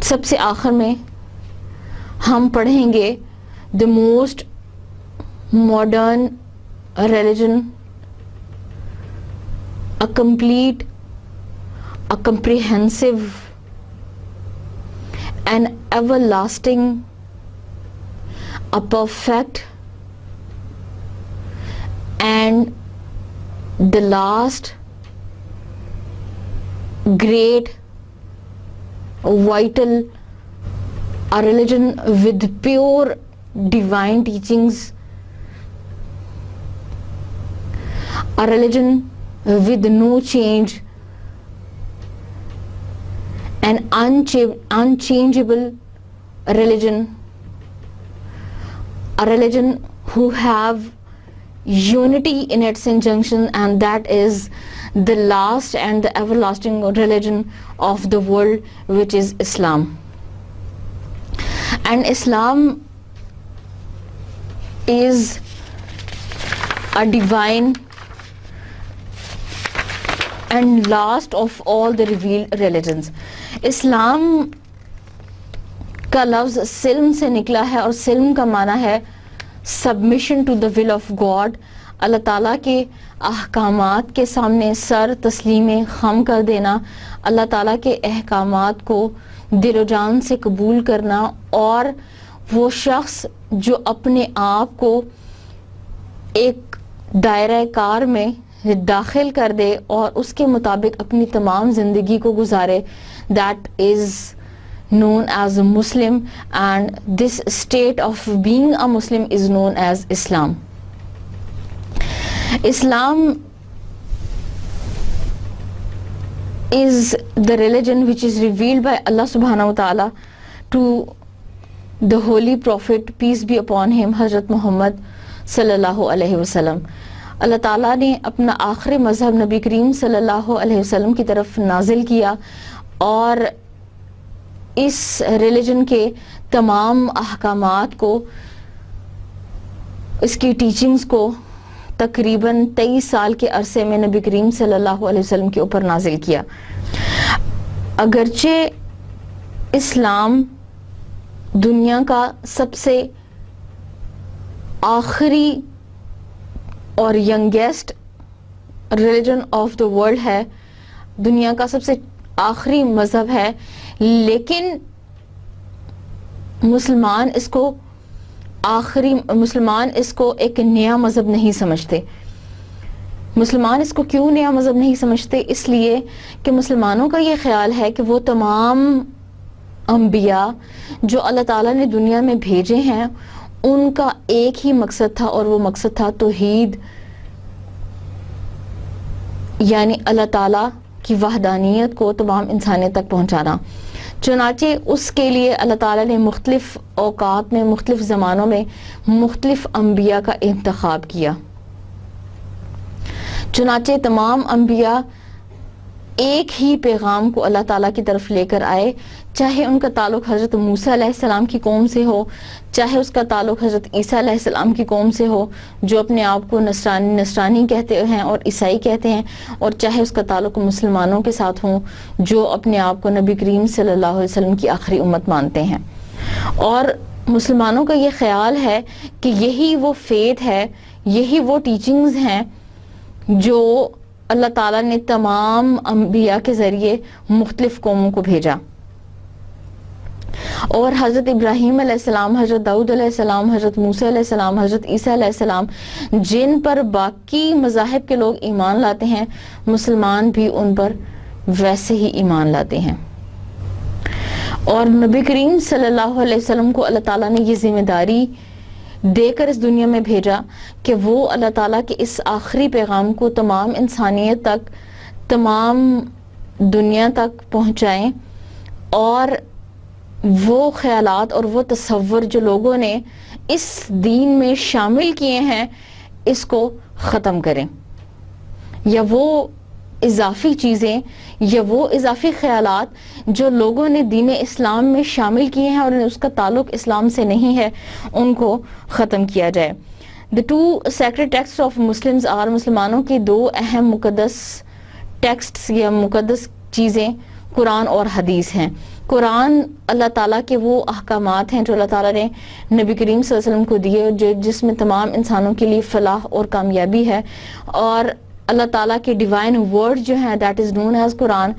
سب سے آخر میں ہم پڑھیں گے the most modern religion, a complete, a comprehensive and everlasting, a perfect and the last great vital, a religion with pure divine teachings, a religion with no change, an unchangeable religion, a religion who have unity in its injunction, and that is the last and the everlasting religion of the world, which is Islam. And Islam is a divine and last of all the revealed religions. اسلام کا لفظ سلم سے نکلا ہے اور سلم کا معنی ہے submission to the will of God, اللہ تعالیٰ کے احکامات کے سامنے سر تسلیم خم کر دینا، اللہ تعالیٰ کے احکامات کو دل و جان سے قبول کرنا، اور وہ شخص جو اپنے آپ کو ایک دائرہ کار میں داخل کر دے اور اس کے مطابق اپنی تمام زندگی کو گزارے، that is known as a Muslim, and this state of being a Muslim is known as Islam. Islam is the religion which is revealed by Allah subhanahu wa ta'ala to the holy prophet, peace be upon him, Hazrat Muhammad sallallahu alayhi wasallam. اللہ تعالیٰ نے اپنا آخری مذہب نبی کریم صلی اللہ علیہ وسلم کی طرف نازل کیا، اور اس ریلیجن کے تمام احکامات کو، اس کی ٹیچنگز کو تقریباً 23 سال کے عرصے میں نبی کریم صلی اللہ علیہ وسلم کے اوپر نازل کیا. اگرچہ اسلام دنیا کا سب سے آخری اور youngest religion of the world ہے، دنیا کا سب سے آخری مذہب ہے، لیکن مسلمان اس کو ایک نیا مذہب نہیں سمجھتے. مسلمان اس کو کیوں نیا مذہب نہیں سمجھتے؟ اس لیے کہ مسلمانوں کا یہ خیال ہے کہ وہ تمام انبیاء جو اللہ تعالیٰ نے دنیا میں بھیجے ہیں ان کا ایک ہی مقصد تھا، اور وہ مقصد تھا توحید، یعنی اللہ تعالیٰ کی وحدانیت کو تمام انسانیت تک پہنچانا. چنانچہ اس کے لیے اللہ تعالیٰ نے مختلف اوقات میں، مختلف زمانوں میں مختلف انبیاء کا انتخاب کیا. چنانچہ تمام انبیاء ایک ہی پیغام کو اللہ تعالیٰ کی طرف لے کر آئے، چاہے ان کا تعلق حضرت موسیٰ علیہ السلام کی قوم سے ہو، چاہے اس کا تعلق حضرت عیسیٰ علیہ السلام کی قوم سے ہو جو اپنے آپ کو نصرانی کہتے ہیں اور عیسائی کہتے ہیں، اور چاہے اس کا تعلق مسلمانوں کے ساتھ ہوں جو اپنے آپ کو نبی کریم صلی اللہ علیہ وسلم کی آخری امت مانتے ہیں. اور مسلمانوں کا یہ خیال ہے کہ یہی وہ فیتھ ہے، یہی وہ ٹیچنگز ہیں جو اللہ تعالیٰ نے تمام انبیاء کے ذریعے مختلف قوموں کو بھیجا. اور حضرت ابراہیم علیہ السلام، حضرت داؤد علیہ السلام، حضرت موسیٰ علیہ السلام، حضرت عیسیٰ علیہ السلام، جن پر باقی مذاہب کے لوگ ایمان لاتے ہیں، مسلمان بھی ان پر ویسے ہی ایمان لاتے ہیں. اور نبی کریم صلی اللہ علیہ وسلم کو اللہ تعالیٰ نے یہ ذمہ داری دے کر اس دنیا میں بھیجا کہ وہ اللہ تعالیٰ کے اس آخری پیغام کو تمام انسانیت تک، تمام دنیا تک پہنچائیں، اور وہ خیالات اور وہ تصور جو لوگوں نے اس دین میں شامل کیے ہیں اس کو ختم کریں، یا وہ اضافی چیزیں یا وہ اضافی خیالات جو لوگوں نے دین اسلام میں شامل کیے ہیں اور اس کا تعلق اسلام سے نہیں ہے ان کو ختم کیا جائے. The two sacred texts of Muslims are، مسلمانوں کی دو اہم مقدس ٹیکسٹس یا مقدس چیزیں قرآن اور حدیث ہیں. قرآن اللہ تعالیٰ کے وہ احکامات ہیں جو اللہ تعالیٰ نے نبی کریم صلی اللہ علیہ وسلم کو دیے، جس میں تمام انسانوں کے لیے فلاح اور کامیابی ہے، اور اللہ تعالیٰ کے ڈیوائن ورڈ جو ہیں that is known as Quran,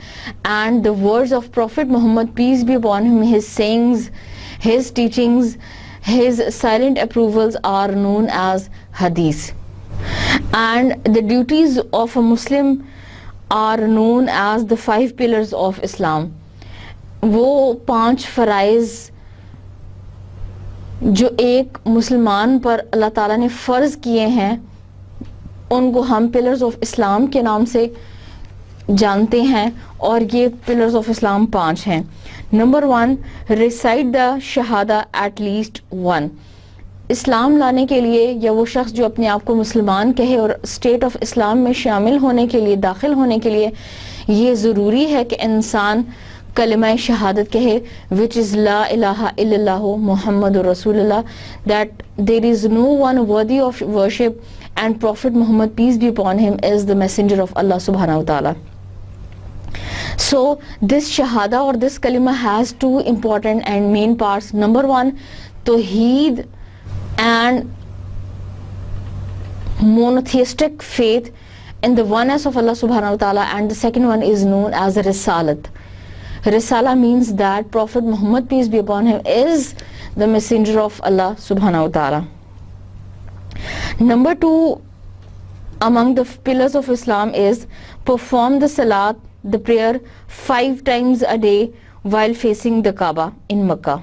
and the words of Prophet Muhammad, peace be upon him, his sayings, his teachings, his silent approvals are known as Hadith. And the duties of a Muslim are known as the 5 pillars of Islam. وہ 5 فرائض جو ایک مسلمان پر اللہ تعالیٰ نے فرض کیے ہیں ان کو ہم پلرز آف اسلام کے نام سے جانتے ہیں, اور یہ پلرز آف اسلام 5 ہیں. Number 1, recite the shahada at least 1. اسلام لانے کے لیے, یا وہ شخص جو اپنے آپ کو مسلمان کہے اور اسٹیٹ آف اسلام میں شامل ہونے کے لیے, داخل ہونے کے لیے, یہ ضروری ہے کہ انسان کلمہ شہادت کہے, which is لا الہ الا اللہ محمد رسول اللہ, that there is no one worthy of worship and Prophet Muhammad, peace be upon him, is the messenger of Allah subhanahu wa ta'ala. So this shahada or this kalima has 2 important and main parts. Number 1, tawheed and monotheistic faith in the oneness of Allah subhanahu wa ta'ala, and the second one is known as risalat. Risala means that Prophet Muhammad, peace be upon him, is the messenger of Allah subhanahu wa ta'ala. Number 2 among the pillars of Islam is perform the salat, the prayer 5 times a day while facing the Kaaba in Makkah.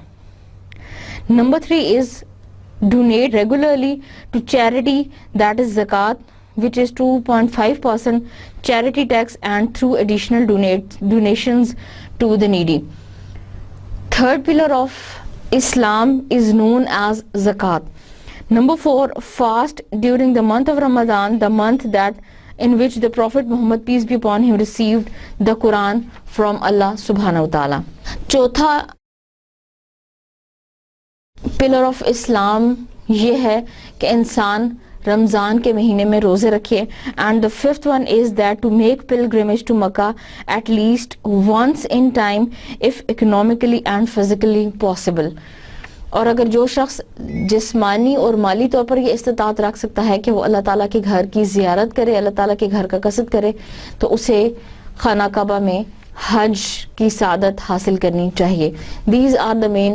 Number 3 is donate regularly to charity, that is zakat, which is 2.5% charity tax, and through additional donations to the needy. Third pillar of Islam is known as zakat. Number 4, fast during the month of Ramadan, the month that in which the Prophet Muhammad, peace be upon him, received the Quran from Allah subhanahu wa ta'ala. چوتھا pillar of اسلام یہ ہے کہ انسان رمضان کے مہینے میں روزے رکھے, and the fifth one is that to make pilgrimage to Makkah at least once in time if economically and physically possible. اور اگر جو شخص جسمانی اور مالی طور پر یہ استطاعت رکھ سکتا ہے کہ وہ اللہ تعالیٰ کے گھر کی زیارت کرے, اللہ تعالیٰ کے گھر کا قصد کرے, تو اسے خانہ کعبہ میں حج کی سعادت حاصل کرنی چاہیے. These are the main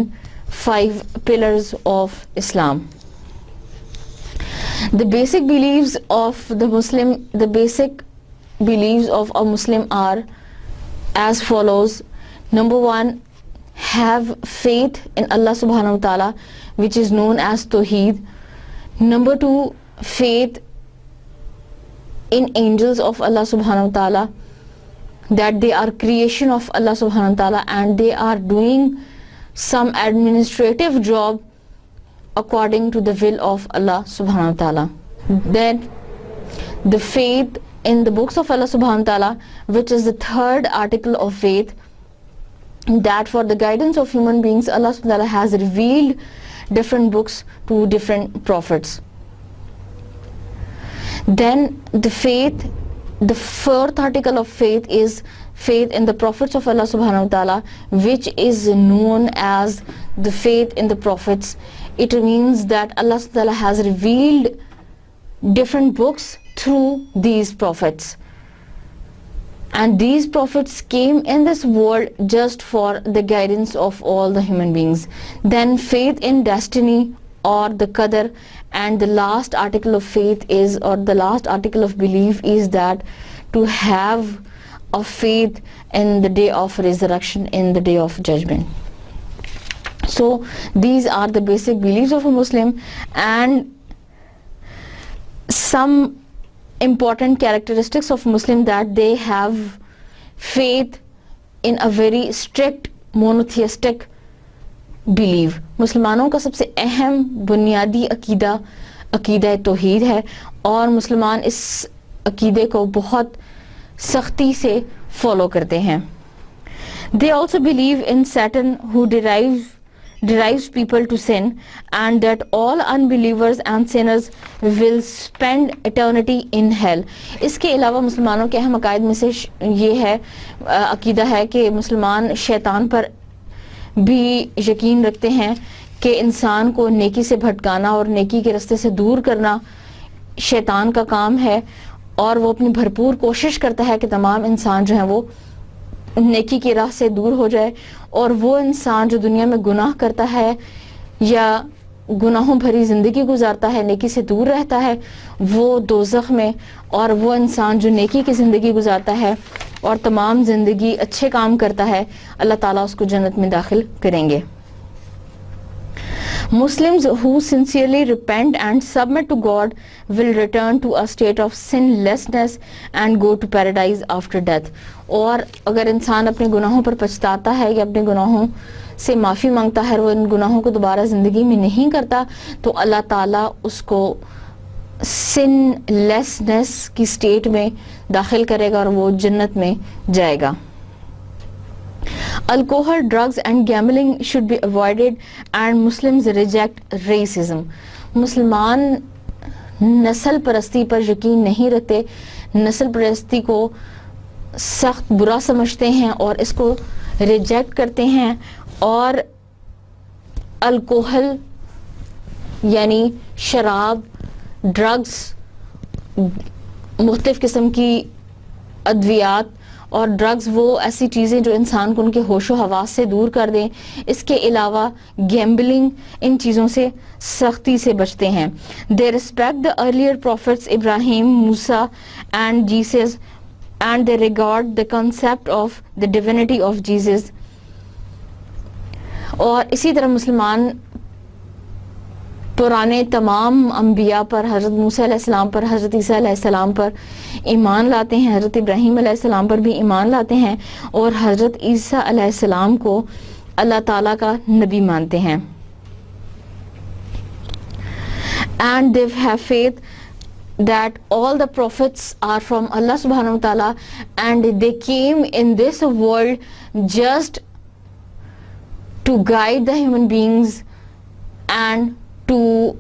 5 pillars of Islam. The basic beliefs of a Muslim are as follows. Number 1, have faith in Allah subhanahu wa ta'ala, which is known as Tawheed. Number 2, faith in angels of Allah subhanahu wa ta'ala, that they are creation of Allah subhanahu wa ta'ala and they are doing some administrative job according to the will of Allah subhanahu wa ta'ala. Then the faith in the books of Allah subhanahu wa ta'ala, which is the 3rd article of faith, that for the guidance of human beings Allah subhanahu wa ta'ala has revealed different books to different prophets. Then the 4th article of faith is faith in the prophets of Allah subhanahu wa ta'ala, which is known as the faith in the prophets. It means that Allah subhanahu wa ta'ala has revealed different books through these prophets, and these prophets came in this world just for the guidance of all the human beings. Then faith in destiny or the qadar, and the last article of faith is, or the last article of belief is, that to have a faith in the day of resurrection, in the day of judgment. So these are the basic beliefs of a Muslim, and some important characteristics of Muslim, that they have faith in a very strict monotheistic belief. مسلمانوں کا سب سے اہم بنیادی عقیدہ توحید ہے, اور مسلمان اس عقیدے کو بہت سختی سے فالو کرتے ہیں. They also believe in Satan, who derives people to sin, and that all unbelievers and sinners will spend eternity in hell. اس کے علاوہ مسلمانوں کے اہم عقائد میں سے یہ ہے, عقیدہ ہے کہ مسلمان شیطان پر بھی یقین رکھتے ہیں کہ انسان کو نیکی سے بھٹکانا اور نیکی کے راستے سے دور کرنا شیطان کا کام ہے, اور وہ اپنی بھرپور کوشش کرتا ہے کہ تمام انسان جو ہیں وہ نیکی کی راہ سے دور ہو جائے, اور وہ انسان جو دنیا میں گناہ کرتا ہے یا گناہوں بھری زندگی گزارتا ہے, نیکی سے دور رہتا ہے, وہ دوزخ میں, اور وہ انسان جو نیکی کی زندگی گزارتا ہے اور تمام زندگی اچھے کام کرتا ہے, اللہ تعالیٰ اس کو جنت میں داخل کریں گے. Muslims who sincerely repent and submit to God will return to a state of sinlessness and go to paradise after death. اور اگر انسان اپنے گناہوں پر پچھتاتا ہے یا اپنے گناہوں سے معافی مانگتا ہے اور وہ ان گناہوں کو دوبارہ زندگی میں نہیں کرتا تو اللہ تعالیٰ اس کو سن لیسنس کی سٹیٹ میں داخل کرے گا اور وہ جنت میں جائے گا. Alcohol, drugs and gambling should be avoided and Muslims reject racism. مسلمان نسل پرستی پر یقین نہیں رکھتے, نسل پرستی کو سخت برا سمجھتے ہیں اور اس کو ریجیکٹ کرتے ہیں, اور الکوہل یعنی شراب, ڈرگز, مختلف قسم کی ادویات اور ڈرگز وہ ایسی چیزیں جو انسان کو ان کے ہوش و حواس سے دور کر دیں. اس کے علاوہ گیمبلنگ, ان چیزوں سے سختی سے بچتے ہیں. They respect the earlier prophets Ibrahim, Musa and Jesus and they regard the concept of the divinity of Jesus. اور اسی طرح مسلمان پرانے تمام انبیاء پر, حضرت موسیٰ علیہ السلام پر, حضرت عیسیٰ علیہ السلام پر ایمان لاتے ہیں, حضرت ابراہیم علیہ السلام پر بھی ایمان لاتے ہیں, اور حضرت عیسیٰ علیہ السلام کو اللہ تعالیٰ کا نبی مانتے ہیں. And they have faith that all the prophets are from Allah subhanahu wa ta'ala and they came in this world just to guide the human beings and to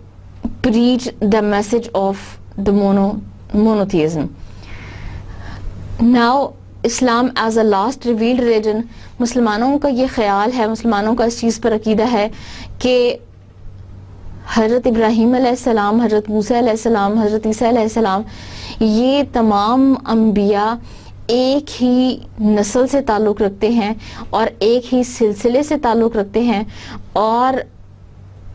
preach the message of the monotheism. Now Islam as a last revealed religion, مسلمانوں کا یہ خیال ہے, مسلمانوں کا اس چیز پر عقیدہ ہے کہ حضرت ابراہیم علیہ السلام, حضرت موسیٰ علیہ السلام, حضرت عیسیٰ علیہ السلام, یہ تمام انبیاء ایک ہی نسل سے تعلق رکھتے ہیں اور ایک ہی سلسلے سے تعلق رکھتے ہیں, اور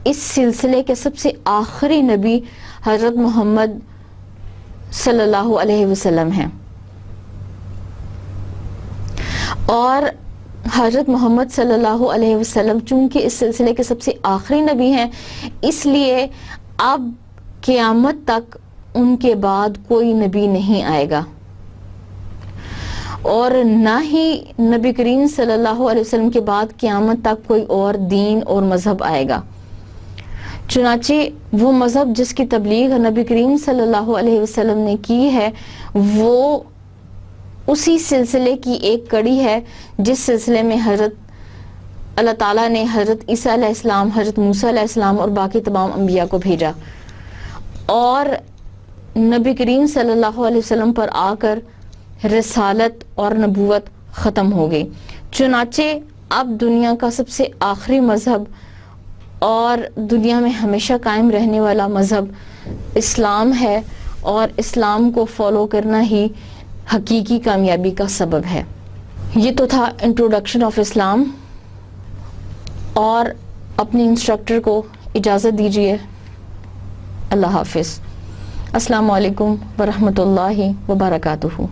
اس سلسلے کے سب سے آخری نبی حضرت محمد صلی اللہ علیہ وسلم ہیں. اور حضرت محمد صلی اللہ علیہ وسلم چونکہ اس سلسلے کے سب سے آخری نبی ہیں, اس لیے اب قیامت تک ان کے بعد کوئی نبی نہیں آئے گا, اور نہ ہی نبی کریم صلی اللہ علیہ وسلم کے بعد قیامت تک کوئی اور دین اور مذہب آئے گا. چنانچہ وہ مذہب جس کی تبلیغ نبی کریم صلی اللہ علیہ وسلم نے کی ہے وہ اسی سلسلے کی ایک کڑی ہے جس سلسلے میں حضرت اللہ تعالیٰ نے حضرت عیسیٰ علیہ السلام, حضرت موسیٰ علیہ السلام اور باقی تمام انبیاء کو بھیجا, اور نبی کریم صلی اللہ علیہ وسلم پر آ کر رسالت اور نبوت ختم ہو گئی. چنانچہ اب دنیا کا سب سے آخری مذہب اور دنیا میں ہمیشہ قائم رہنے والا مذہب اسلام ہے, اور اسلام کو فالو کرنا ہی حقیقی کامیابی کا سبب ہے. یہ تو تھا انٹروڈکشن آف اسلام, اور اپنی انسٹرکٹر کو اجازت دیجیے. اللہ حافظ. السلام علیکم ورحمۃ اللہ وبرکاتہ.